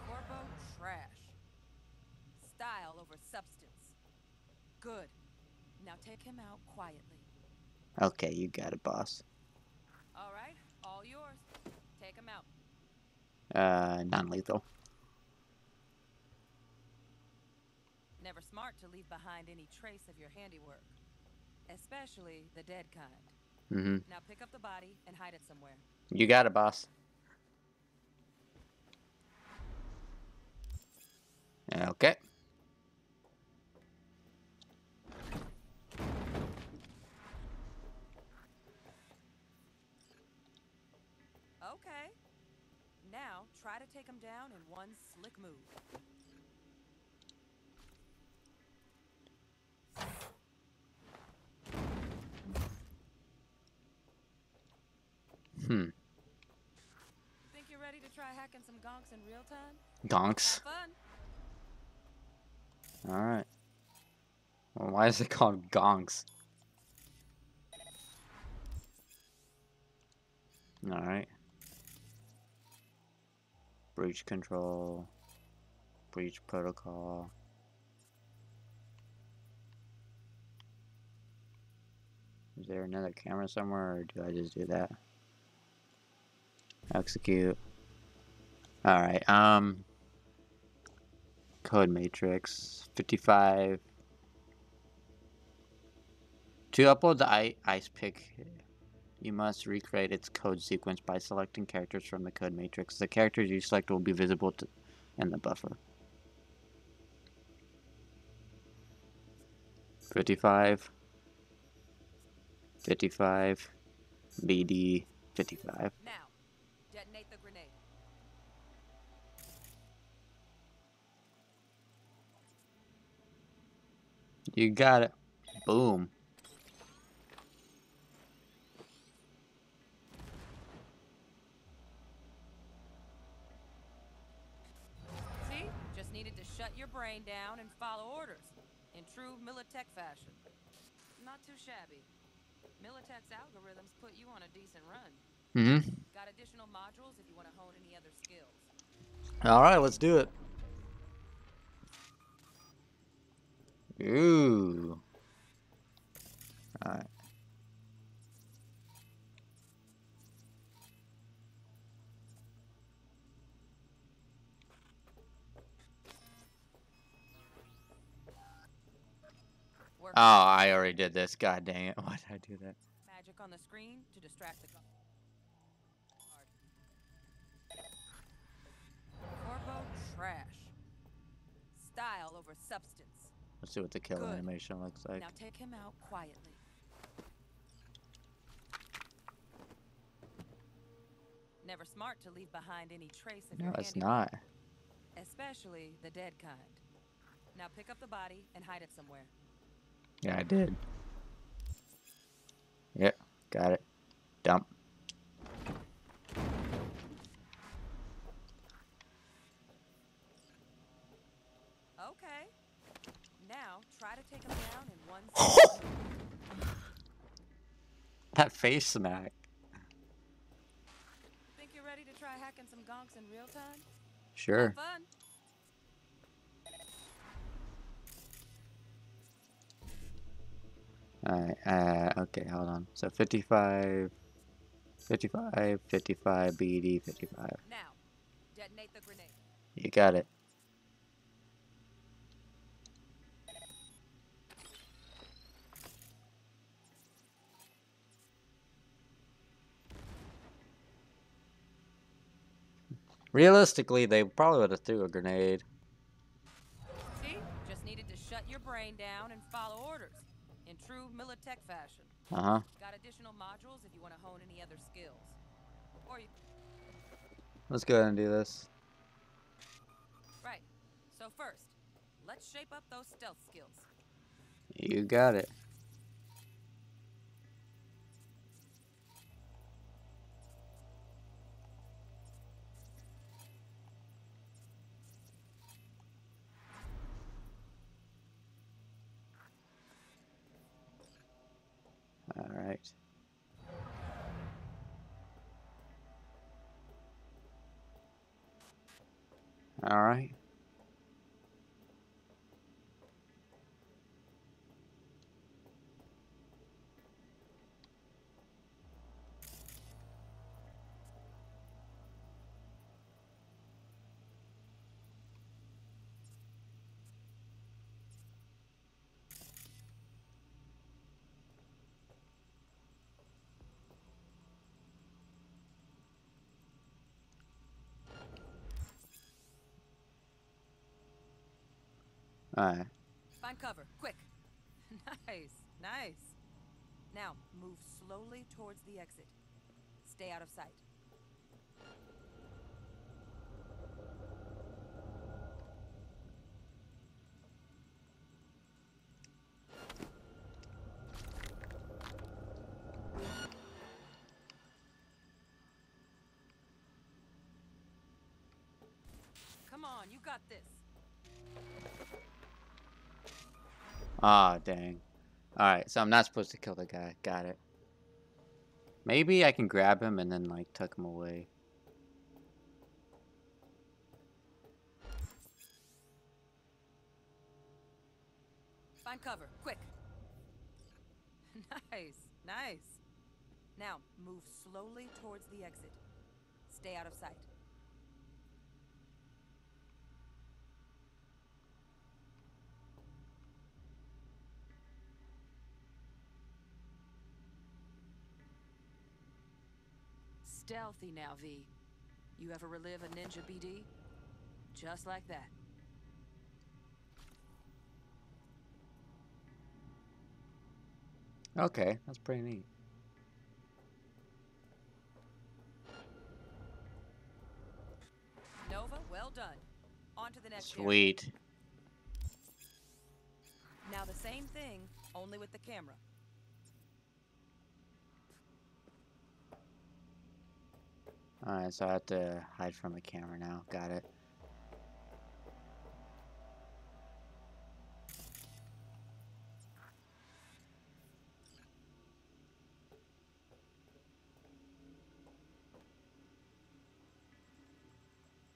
Corpo trash. Style over substance. Good. Now take him out quietly. Okay, you got it, boss. All right, all yours. Take him out. Non-lethal. Never smart to leave behind any trace of your handiwork. Especially the dead kind. Now pick up the body and hide it somewhere. You got it, boss. Okay. Okay. Now try to take him down in one slick move. Think you're ready to try hacking some gonks in real time? Gonks. Have fun. Alright. Well, why is it called gonks? Alright. Breach control. Breach protocol. Is there another camera somewhere, or do I just do that? Execute. Alright, code matrix 55. To upload the ice pick, you must recreate its code sequence by selecting characters from the code matrix. The characters you select will be visible in the buffer. 55. 55. BD 55. Now, detonate the grenade. You got it. Boom. See? Just needed to shut your brain down and follow orders. In true Militech fashion. Not too shabby. Militech's algorithms put you on a decent run. Got additional modules if you want to hone any other skills. Alright, let's do it. Ooh. Alright. Oh, I already did this. God dang it. Why did I do that? magic on the screen to distract the guard. Corpo trash. Style over substance. Let's see what the kill Good. animation looks like. Now take him out quietly. Never smart to leave behind any trace of No, your it's handiwork. not. Especially the dead kind. Now pick up the body and hide it somewhere. Yeah, I did. Yep, got it. Dump. Okay. Now try to take him down in one second. That face smack. Think you're ready to try hacking some gonks in real time? Sure. Have fun. Alright, okay, hold on. So 55, 55, 55, BD, 55. Now, detonate the grenade. You got it. Realistically, they probably would have threw a grenade. See? Just needed to shut your brain down and follow orders. In true Militech fashion. Uh-huh. Got additional modules if you want to hone any other skills. Or you... Let's go ahead and do this. Right. So first, let's shape up those stealth skills. You got it. All right. All right. Alright. Find cover, quick. Nice, nice. Now, move slowly towards the exit. Stay out of sight. Come on, you got this. Ah, dang. Alright, so I'm not supposed to kill the guy. Got it. Maybe I can grab him and then, like, tuck him away. Find cover, quick. Nice, nice. Now, move slowly towards the exit. Stay out of sight. Stealthy now, V. You ever relive a ninja BD? Just like that. Okay, that's pretty neat. Nova, well done. On to the next area. Sweet. Now the same thing, only with the camera. Alright, so I have to hide from the camera now. Got it.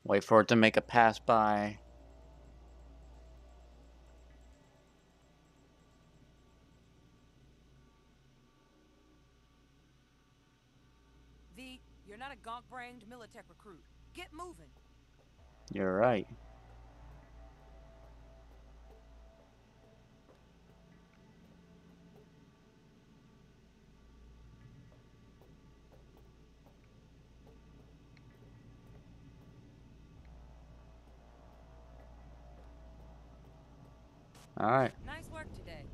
Wait for it to make a pass by. V, you're not a gonk-brained Militech recruit. Get moving. You're right. All right. Nice work today.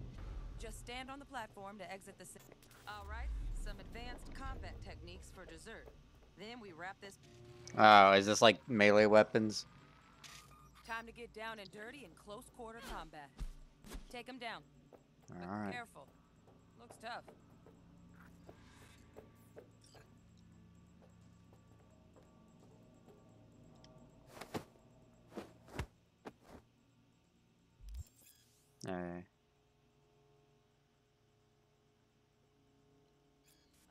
Just stand on the platform to exit the city. All right, some advanced combat techniques for dessert. Then we wrap this. Oh, is this like melee weapons? Time to get down and dirty in close quarter combat. Take him down. All right. Careful. Looks tough. All right.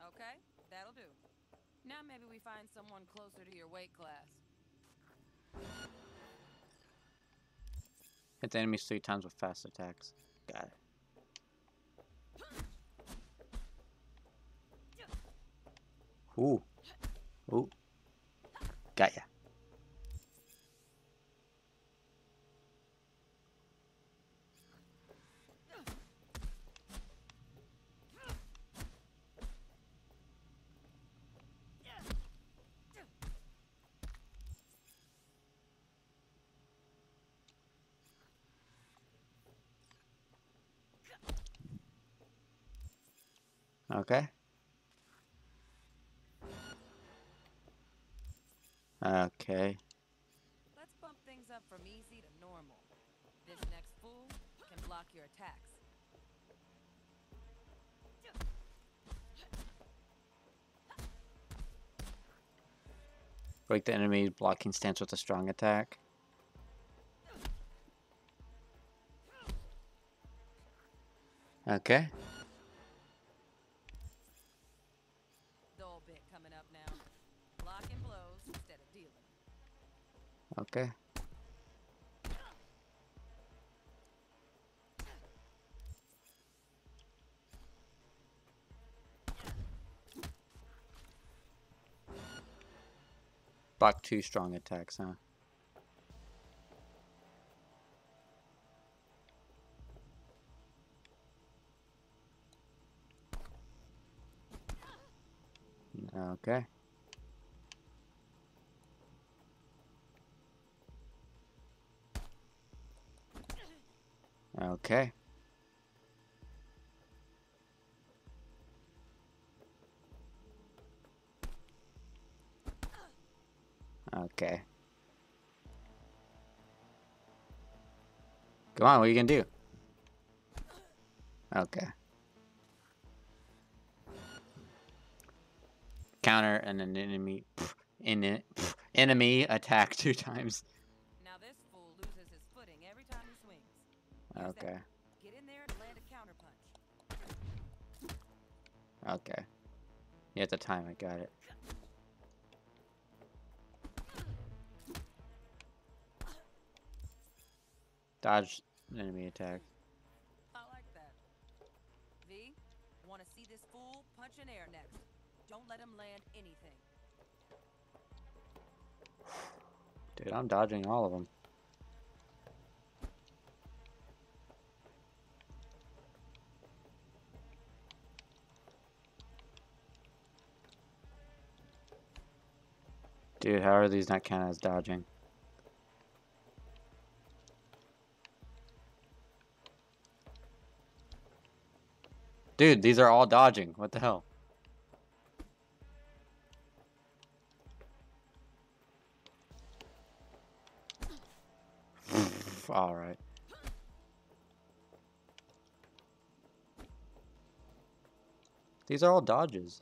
Okay, that'll do. Now maybe we find someone closer to your weight class. Hit the enemies 3 times with fast attacks. Got it. Ooh. Ooh. Got ya. Okay. Okay. Let's bump things up from easy to normal. This next fool can block your attacks. Break the enemy blocking stance with a strong attack. Okay. Dull bit coming up now. Blocking blows instead of dealing. Okay. Block 2 strong attacks, huh? Okay. Okay. Okay. Come on, what are you gonna do? Okay. Counter and an enemy attack 2 times. Now this fool loses his footing every time he swings. Okay. Get in there and land a counterpunch. Okay. You have to time it, got it. Dodge enemy attack. I like that. V, want to see this fool punch in air next. Don't let him land anything. Dude, I'm dodging all of them. Dude, how are these not counted as dodging? Dude, these are all dodging. What the hell? Alright. These are all dodges.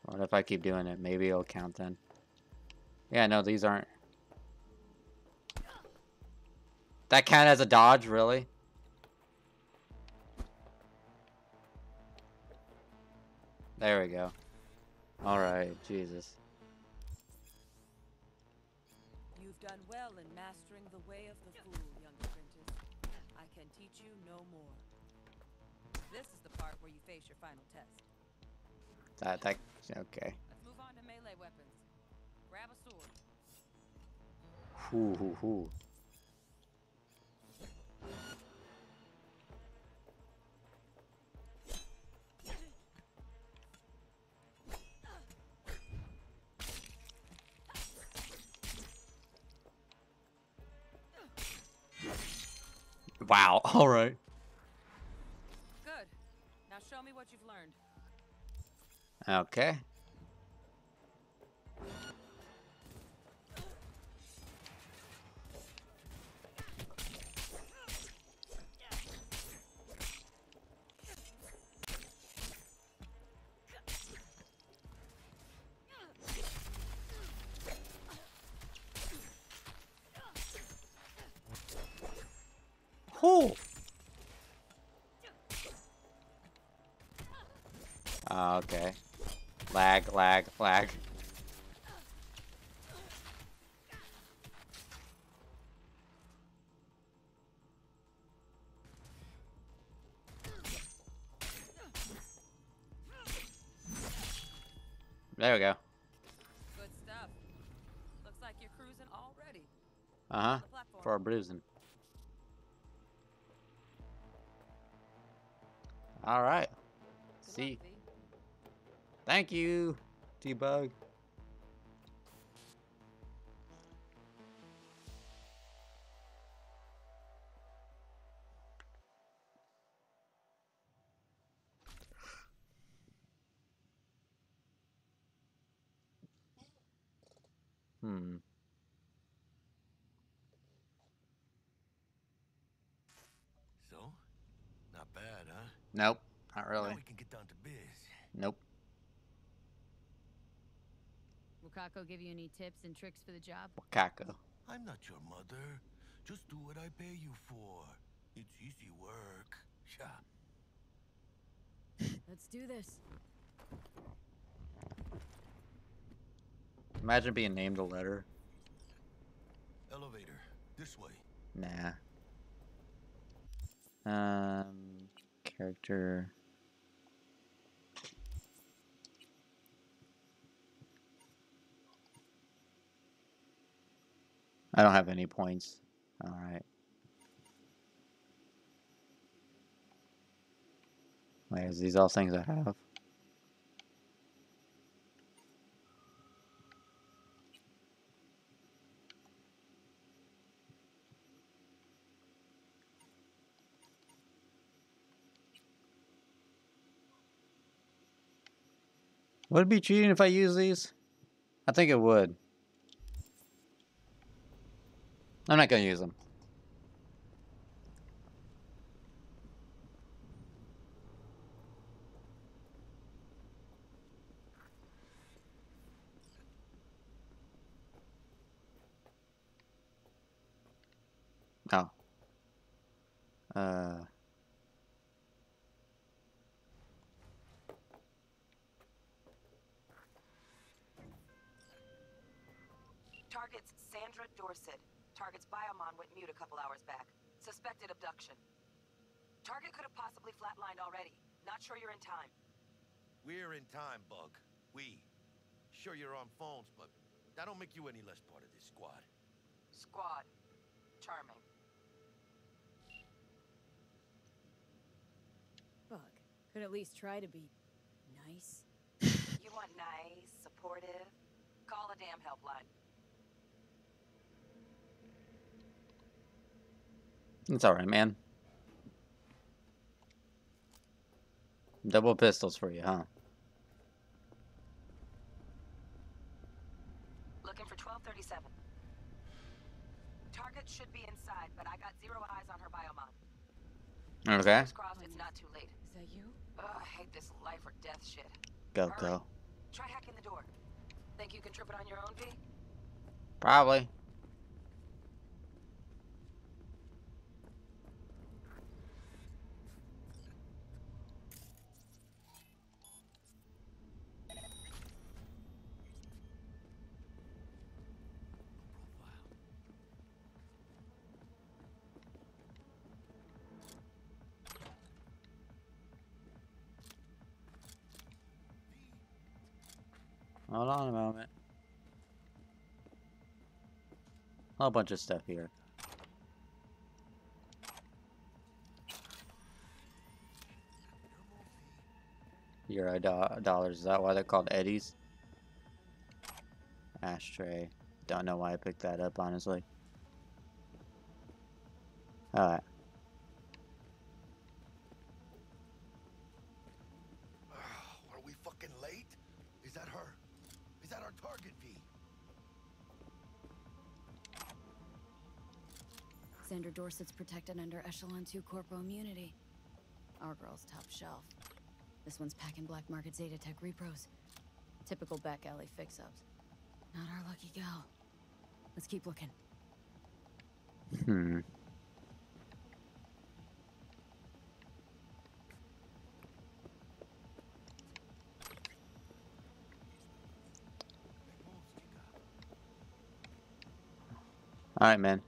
What if I keep doing it? Maybe it'll count then. Yeah, no, these aren't. That count as a dodge, really? There we go. Alright, Jesus. You've done well in mastering the way of the fool, young apprentice. I can teach you no more. This is the part where you face your final test. Okay. Let's move on to melee weapons. Grab a sword. Hoo. Wow. All right. Good. Now show me what you've learned. Okay. Whew. Okay. Lag, lag, lag. There we go. Good stuff. Looks like you're cruising already. Uh-huh. For a bruising. All right. See. Thank you, T-Bug. So, not bad, huh? Nope, not really. Now we can get down to biz. Nope. Wakako give you any tips and tricks for the job? Wakako. I'm not your mother. Just do what I pay you for. It's easy work. Yeah. Let's do this. Imagine being named a letter. Elevator. This way. Nah. Character. I don't have any points. All right. Wait, is these all things I have? Would it be cheating if I use these? I think it would. I'm not gonna use them. Oh. Target's Sandra Dorset. Target's biomon went mute a couple hours back. Suspected abduction. Target could have possibly flatlined already. Not sure you're in time. We're in time, Bug. We. Sure you're on phones, but that don't make you any less part of this squad. Squad. Charming. Bug. Could at least try to be nice. You want nice, supportive? Call a damn helpline. It's alright, man. Double pistols for you, huh? Looking for 1237. Target should be inside, but I got zero eyes on her biomon. Okay. Fingers crossed it's not too late. Is that you? Ugh, I hate this life or death shit. Go, go. Try hacking the door. Think you can trip it on your own, V? Probably. Hold on a moment. A whole bunch of stuff here. Euro dollars. Is that why they're called eddies? Ashtray. Don't know why I picked that up, honestly. Alright. Sandra Dorsett's protected under Echelon 2 Corpo immunity. Our girl's top shelf. This one's packing black market Zeta Tech repros. Typical back alley fix-ups. Not our lucky gal. Let's keep looking. All right, man.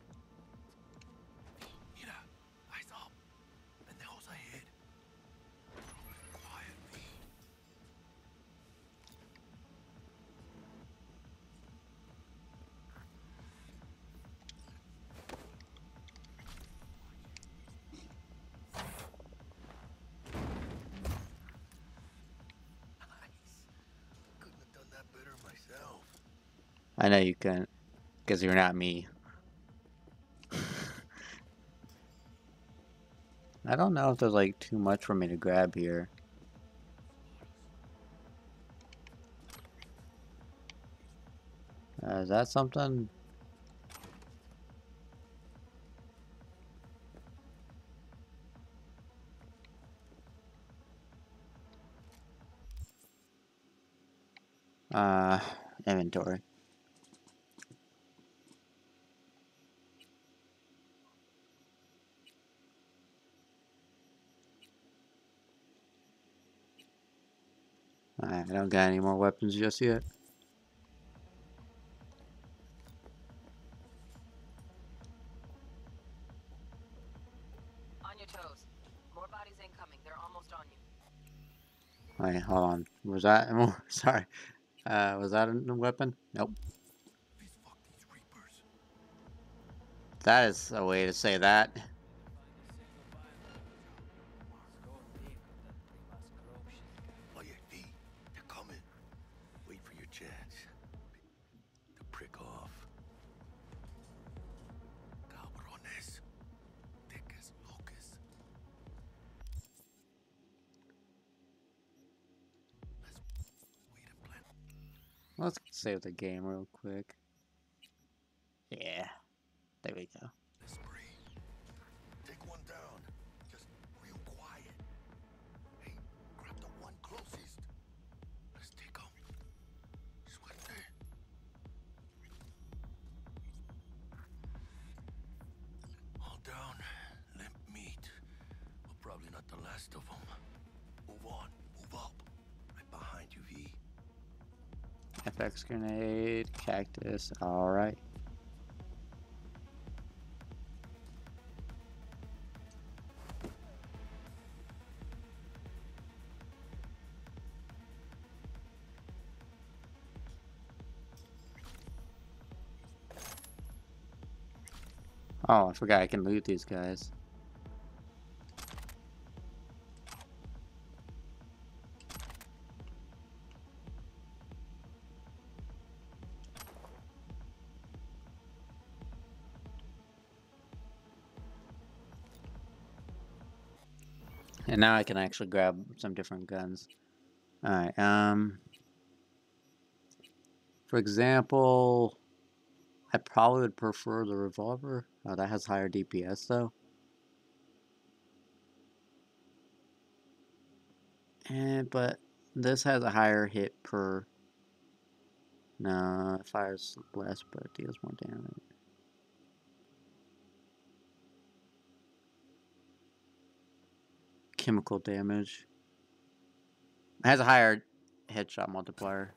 I know you couldn't, because you're not me. I don't know if there's like too much for me to grab here. Is that something? Inventory. Alright, I don't got any more weapons just yet. On your toes. More bodies incoming. They're almost on you. Wait, hold on. Was that? Sorry. Was that a weapon? Nope. That is a way to say that. Oye, V, they're coming. Wait for your chance to prick off. Cabrones. Thick as locusts. Let's save the game real quick. Yeah. There we go. Take one down. Just real quiet. Hey, grab the one closest. Let's take him. Suerte. All down. Limp meat. But probably not the last of them. Move on. Move up. Right behind you, V. FX grenade. Cactus. Alright. Oh, I forgot I can loot these guys. And now I can actually grab some different guns. Alright, for example, I probably would prefer the revolver. Oh, that has higher DPS though. But this has a higher hit per... No, it fires less but it deals more damage. Chemical damage. It has a higher headshot multiplier.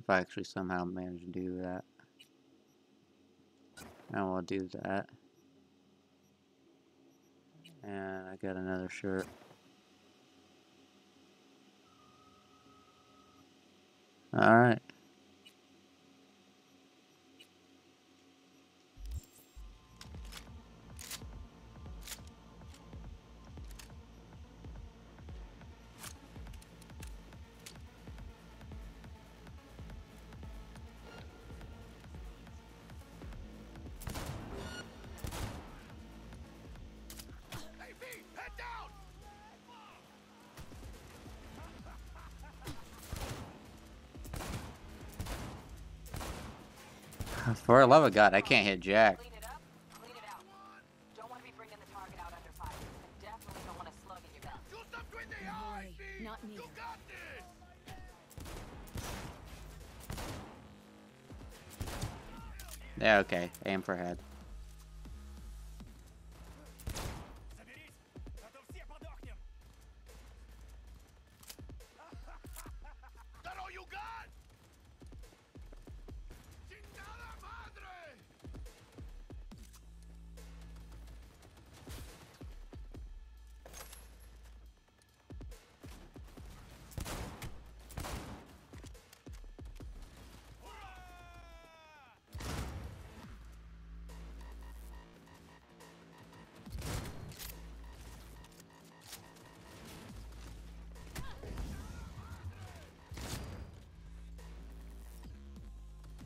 If I actually somehow manage to do that. I will do that. And I got another shirt. Alright. For the love of God, I can't hit Jack. Yeah, okay. Aim for head. That all you got? Chingada madre!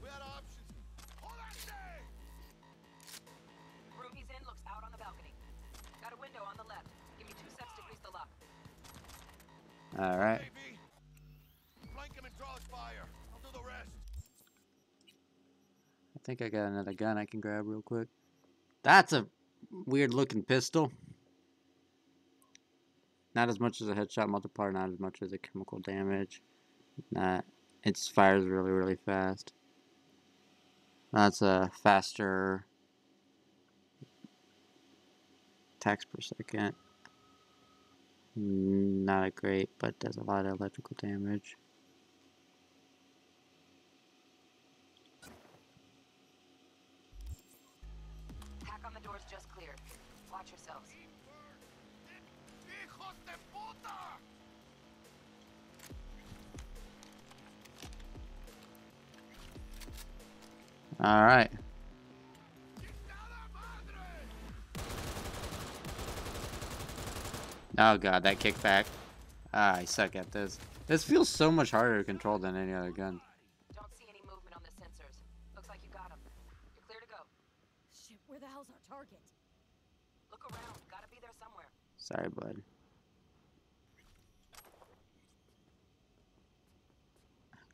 We had options. Hold on there! Room he's in looks out on the balcony. Got a window on the left. Give me 2 seconds to grease the lock. All right. Okay, V. Flank him and draw his fire. I'll do the rest. I think I got another gun I can grab real quick. That's a weird looking pistol. Not as much as a headshot multiplier, not as much as a chemical damage. Not, it fires really, really fast. That's a faster attacks per second. Not a great, but does a lot of electrical damage. Hack on the doors just cleared. Watch yourselves. Hijos de puta! All right. Oh god, that kickback. Ah, I suck at this. This feels so much harder to control than any other gun. Don't see any movement on the sensors. Looks like you got him. You're clear to go. Shit, where the hell's our target? Look around. Gotta be there somewhere. Sorry, bud.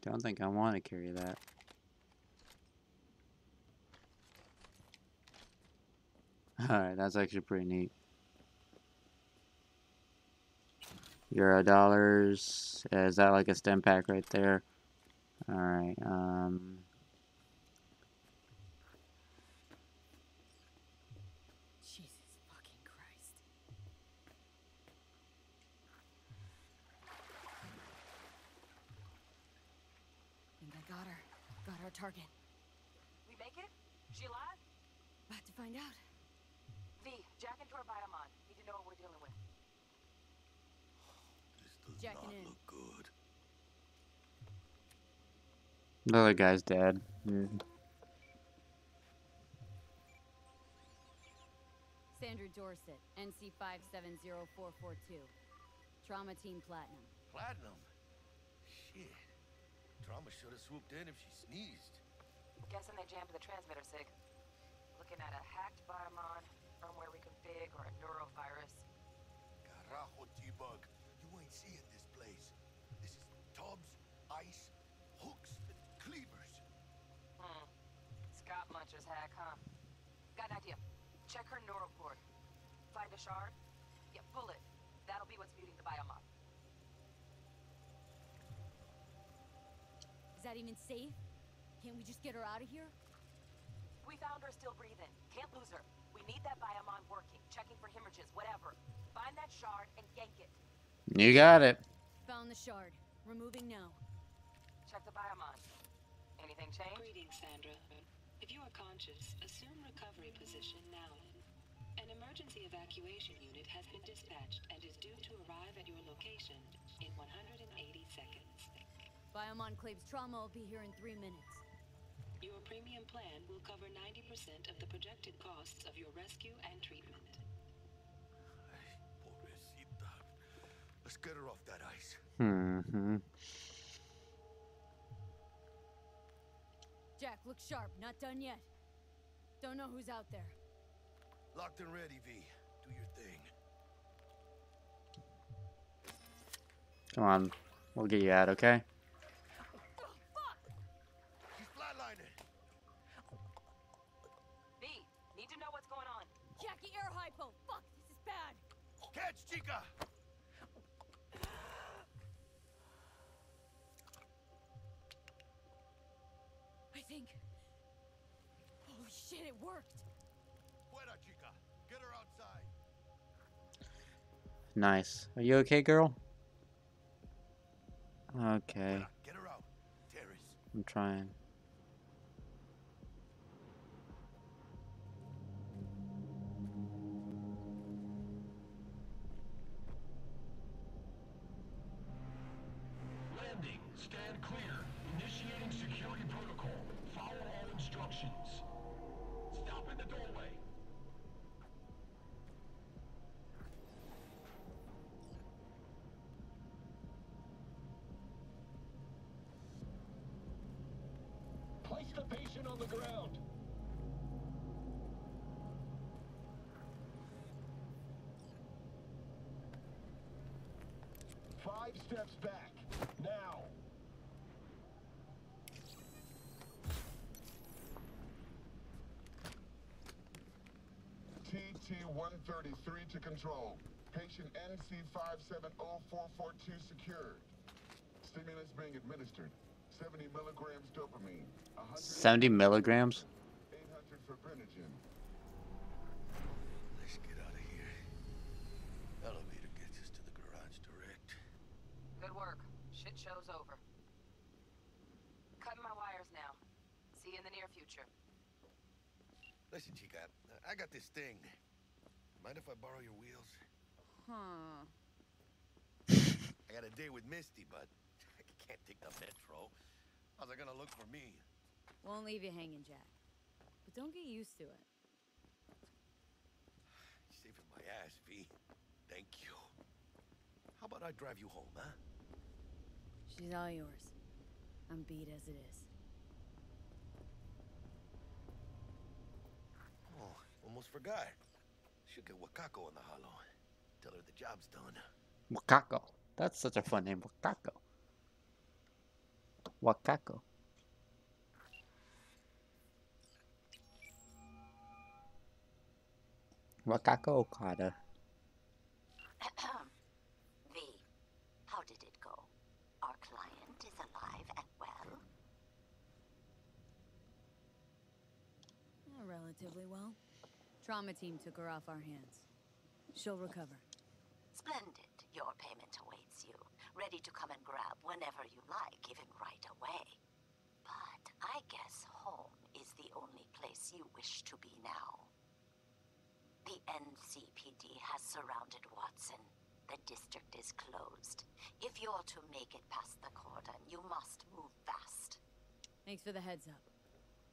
Don't think I want to carry that. Alright, that's actually pretty neat. $. Is that like a stem pack right there? Alright, Jesus fucking Christ. Think I got her. Got our target. We make it? She alive? About to find out. V, jack into her biomon. Need to know what we're dealing with. Does Jacking not in. look good. the other guy's dead. Sandra Dorset, NC570442. Trauma Team Platinum. Platinum? Shit. Trauma should have swooped in if she sneezed. Guessing they jammed the transmitter, Sig. Looking at a hacked biomon, firmware reconfig, or a neurovirus. Carajo, T-Bug. You ain't seeing this place. This is tubs, ice, hooks, and cleavers. Scott Muncher's hack, huh? Got an idea. Check her neural cord. Find a shard? Yeah, pull it. That'll be what's muting the biomon. Is that even safe? Can't we just get her out of here? We found her still breathing. Can't lose her. We need that biomon working, checking for hemorrhages, whatever. Find that shard and yank it. You got it. Found the shard. Removing now. Check the biomon. Anything change? Greetings, Sandra. If you are conscious, assume recovery position now. An emergency evacuation unit has been dispatched and is due to arrive at your location in 180 seconds. Biomon claims trauma will be here in 3 minutes. Your premium plan will cover 90% of the projected costs of your rescue and treatment. Pobrecita. Let's get her off that ice. Jack, look sharp. Not done yet. Don't know who's out there. Locked and ready, V. Do your thing. Come on. We'll get you out, okay? She's flatlining. V, need to know what's going on. Jackie, air hypo. Fuck, this is bad. Catch, chica. I think... shit, it worked. Fuera, chica. Get her outside. Nice. Are you okay, girl? Okay. Fuera. Get her out. Terrace. I'm trying. Landing. Stand clear. Initiating security protocol. Follow all instructions. Stop in the doorway. Place the patient on the ground. Five steps back. Now. TT-133 to control. Patient NC570442 secured. Stimulus being administered. 70 milligrams dopamine. 70 milligrams? 800 for Brenogen. Let's get out of here. Elevator gets us to the garage direct. Good work. Shit show's over. Cutting my wires now. See you in the near future. Listen, chica, I got this thing. Mind if I borrow your wheels? Huh. I got a date with Misty, but I can't take the metro. How's it gonna look for me? Won't leave you hanging, Jack. But don't get used to it. Saving my ass, V. Thank you. How about I drive you home, huh? She's all yours. I'm beat as it is. Oh, almost forgot. Should get Wakako in the hollow. Tell her the job's done. Wakako. That's such a fun name. Wakako. Wakako. Wakako Okada. V, how did it go? Our client is alive and well? Relatively well. Trauma team took her off our hands. She'll recover. Splendid. Your payment awaits you. Ready to come and grab whenever you like, even right away. But I guess home is the only place you wish to be now. The NCPD has surrounded Watson. The district is closed. If you're to make it past the cordon, you must move fast. Thanks for the heads up.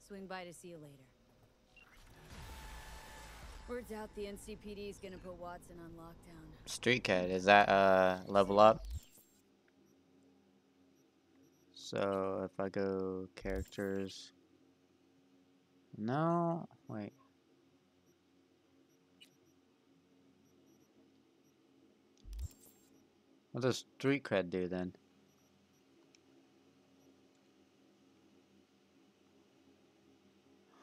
Swing by to see you later. Word's out the NCPD is gonna put Watson on lockdown. Street Cat, is that level up? So if I go characters. No, wait. What does street cred do then?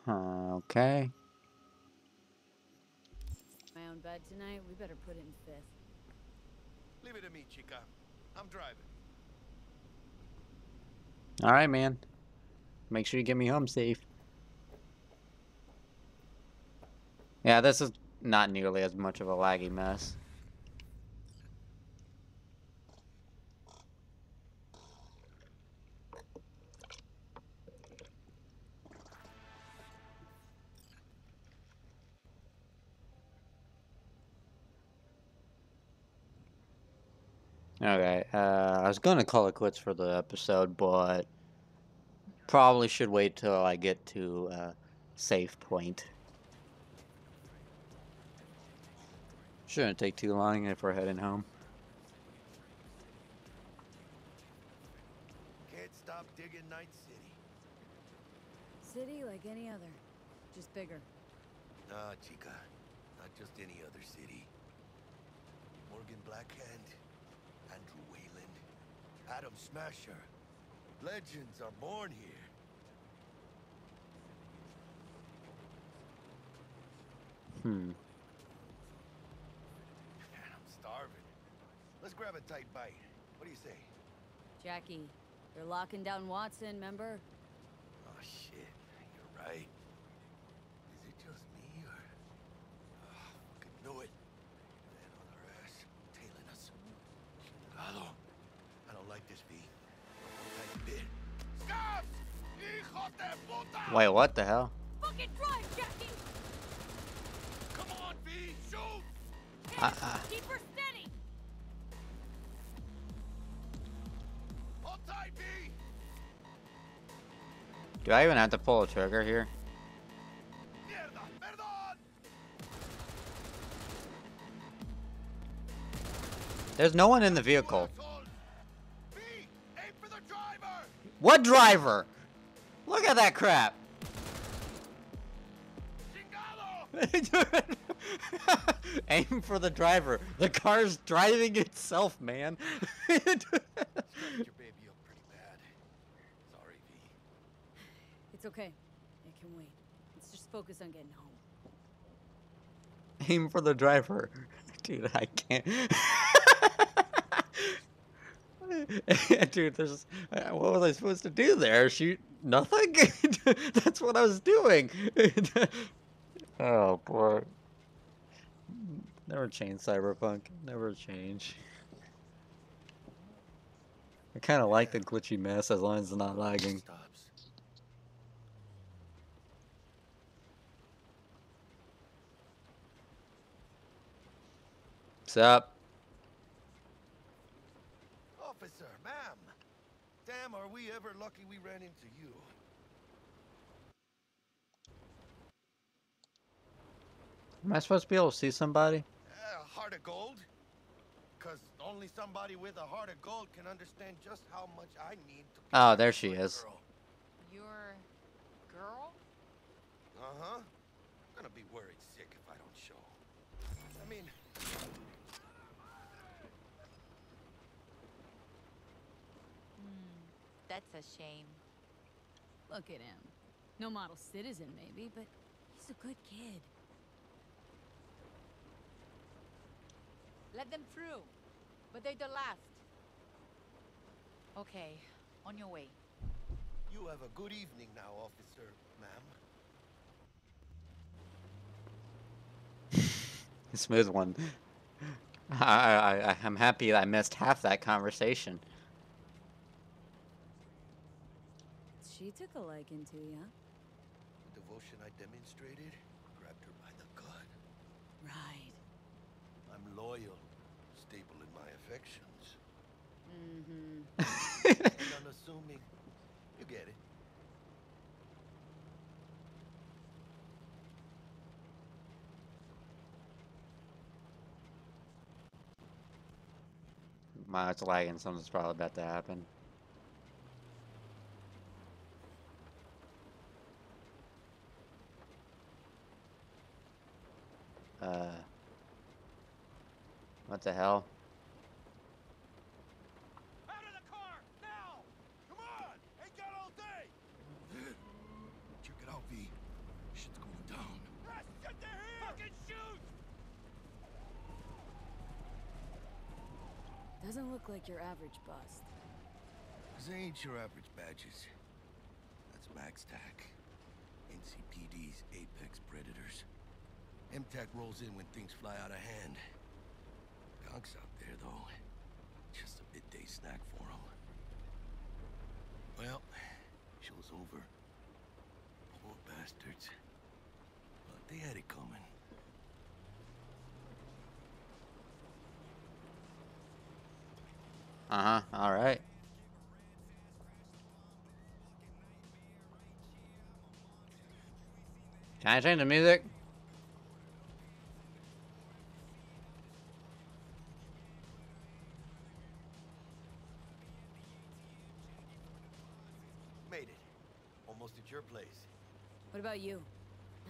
Okay. My own bed tonight, we better put it in fifth. Leave it to me, chica. I'm driving. Alright, man. Make sure you get me home safe. Yeah, this is not nearly as much of a laggy mess. Okay, I was gonna call it quits for the episode, but probably should wait till I get to a save point. Shouldn't take too long if we're heading home. Can't stop digging Night City. City like any other, just bigger. Nah, chica. Not just any other city. Morgan Blackhand, Andrew Wayland, Adam Smasher. Legends are born here. Hmm. Man, I'm starving. Let's grab a tight bite. What do you say? Jackie, they're locking down Watson, remember? Oh, shit. You're right. Wait, what the hell? Fucking drive, Jackie! Come on, V, shoot! Keep her steady! Hold tight, V! Do I even have to pull a trigger here? Mierda, perdón! There's no one in the vehicle. V, aim for the driver! What driver? Look at that crap. Aim for the driver. The car's driving itself, man. Your baby up pretty bad. Sorry, V. It's okay. I can wait. Let's just focus on getting home. Aim for the driver. Dude, I can't. Dude, there's... What was I supposed to do there? Shoot nothing? That's what I was doing. Oh, boy. Never change, Cyberpunk. Never change. I kind of like the glitchy mess as long as it's not lagging. What's up? Officer, ma'am. Damn, are we ever lucky we ran into you. Am I supposed to be able to see somebody? Heart of gold? Because only somebody with a heart of gold can understand just how much I need to... Oh, there she is. Your girl? Uh-huh. I'm gonna be worried sick if I don't show. I mean... That's a shame. Look at him. No model citizen, maybe, but he's a good kid. Let them through. But they're the last. Okay, on your way. You have a good evening now, officer, ma'am. Smooth one. I'm happy I missed half that conversation. She took a liking to ya. The devotion I demonstrated grabbed her by the gut. Right. I'm loyal, stable in my affections. Mm-hmm. And unassuming. You get it. My it's lagging. Something's probably about to happen. What the hell? Out of the car, now! Come on! Ain't got all day! Check it out, V. Shit's going down. Ah, shit, they're here! Fucking shoot! Doesn't look like your average bust. These ain't your average badges. That's MaxTac. NCPD's apex predators. MTAC rolls in when things fly out of hand. Gonks out there, though. Just a midday snack for them. Well, show's over. Poor bastards. But they had it coming. Uh-huh, alright. Can I change the music? Made it. Almost at your place. What about you?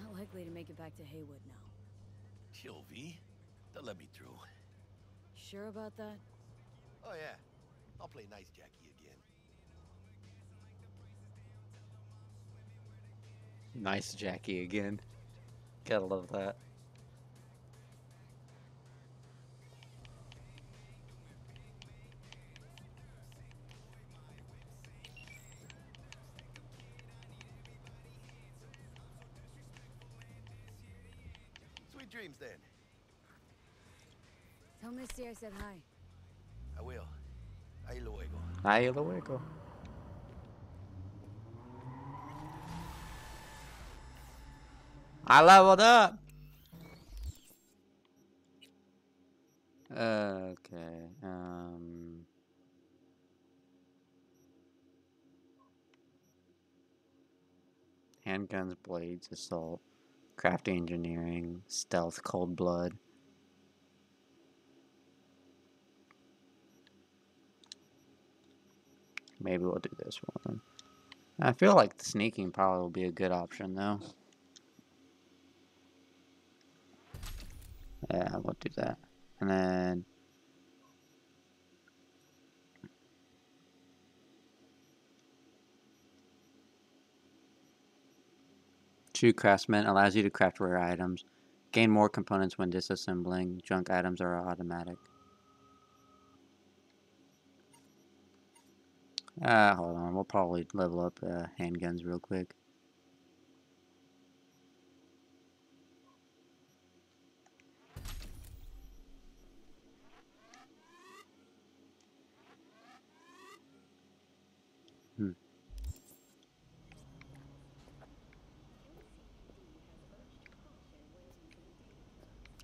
Not likely to make it back to Haywood now. Chill, V. They'll let me through. Sure about that? Oh, yeah. I'll play nice Jackie again. Nice Jackie again. Gotta love that. Sweet dreams, then. Tell Misty I said hi. I will. Ahí luego. Ahí luego. I leveled up. Okay. Handguns, blades, assault, crafting, engineering, stealth, cold blood. Maybe we'll do this one. I feel like sneaking probably will be a good option though. Yeah, we'll do that. And then True Craftsman allows you to craft rare items. Gain more components when disassembling. Junk items are automatic. Hold on. We'll probably level up handguns real quick.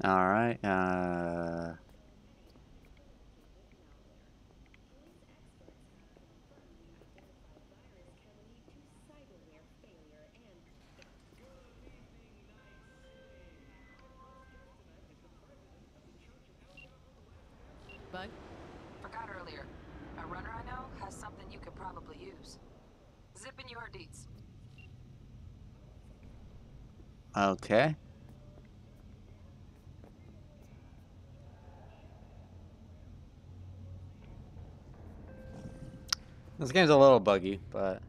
Alright, Bug? Forgot earlier. A runner I know has something you could probably use. Zip in your deets. okay. This game's a little buggy, but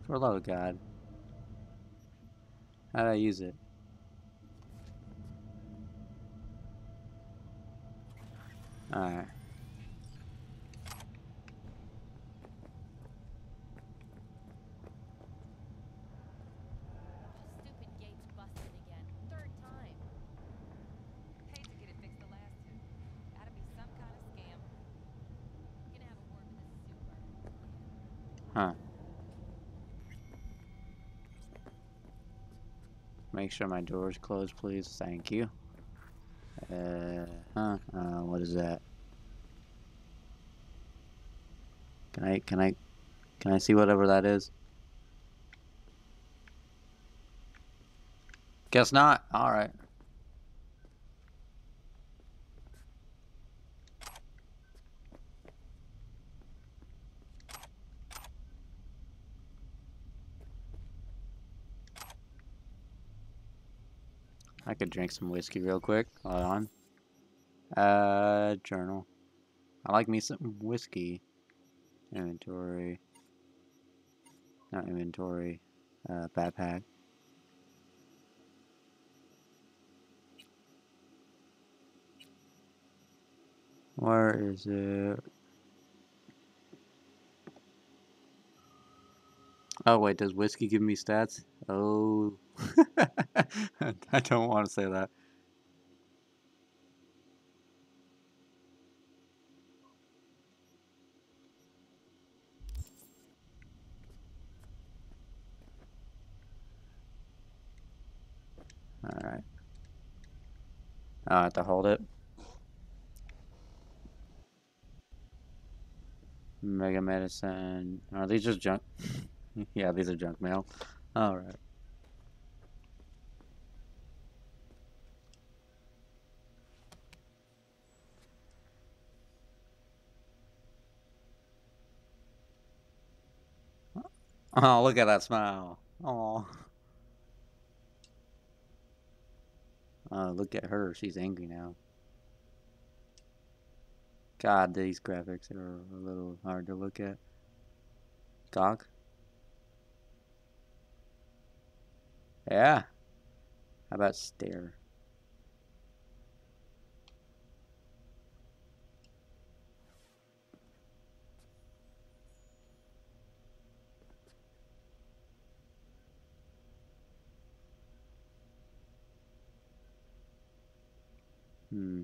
for the love of God. How do I use it? Alright. Stupid gate's busted again. Third time. Paid to get it fixed the last two. Gotta be some kind of scam. Gonna have a word with the super. Huh. Make sure my door's closed, please. Thank you. What is that? Can I see whatever that is? Guess not. Alright. I could drink some whiskey real quick. Hold on. Journal. I like me some whiskey. Inventory. Not inventory. Backpack. Where is it? Oh wait, does whiskey give me stats? Oh. I don't want to say that. Alright. I have to hold it. Mega medicine. Are these just junk? Yeah, these are junk mail. Alright. Oh, look at that smile. Oh. Look at her. She's angry now. God, these graphics are a little hard to look at. Gog? Yeah. How about stare? Hmm.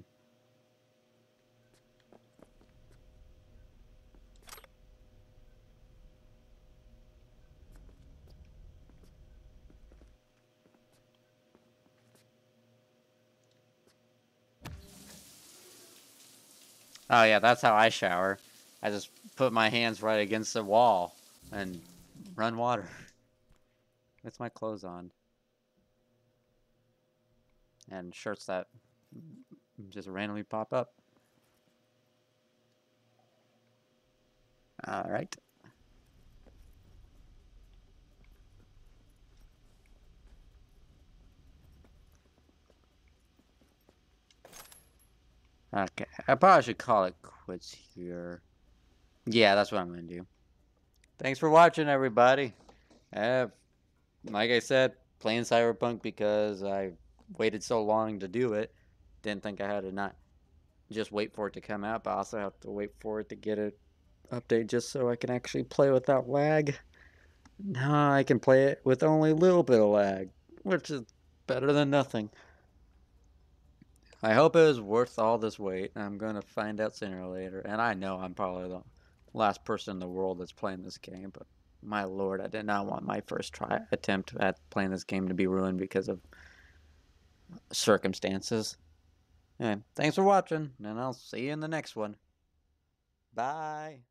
Oh yeah, that's how I shower. I just put my hands right against the wall and run water. With my clothes on. And shirts that just randomly pop up. Alright. Okay, I probably should call it quits here. Yeah, that's what I'm gonna do. Thanks for watching, everybody. Like I said, playing Cyberpunk because I waited so long to do it. Didn't think I had to not just wait for it to come out, but also have to wait for it to get an update just so I can actually play without lag. Now I can play it with only a little bit of lag, which is better than nothing. I hope it was worth all this wait. I'm going to find out sooner or later. And I know I'm probably the last person in the world that's playing this game, but my lord, I did not want my first attempt at playing this game to be ruined because of circumstances. Anyway, thanks for watching, and I'll see you in the next one. Bye.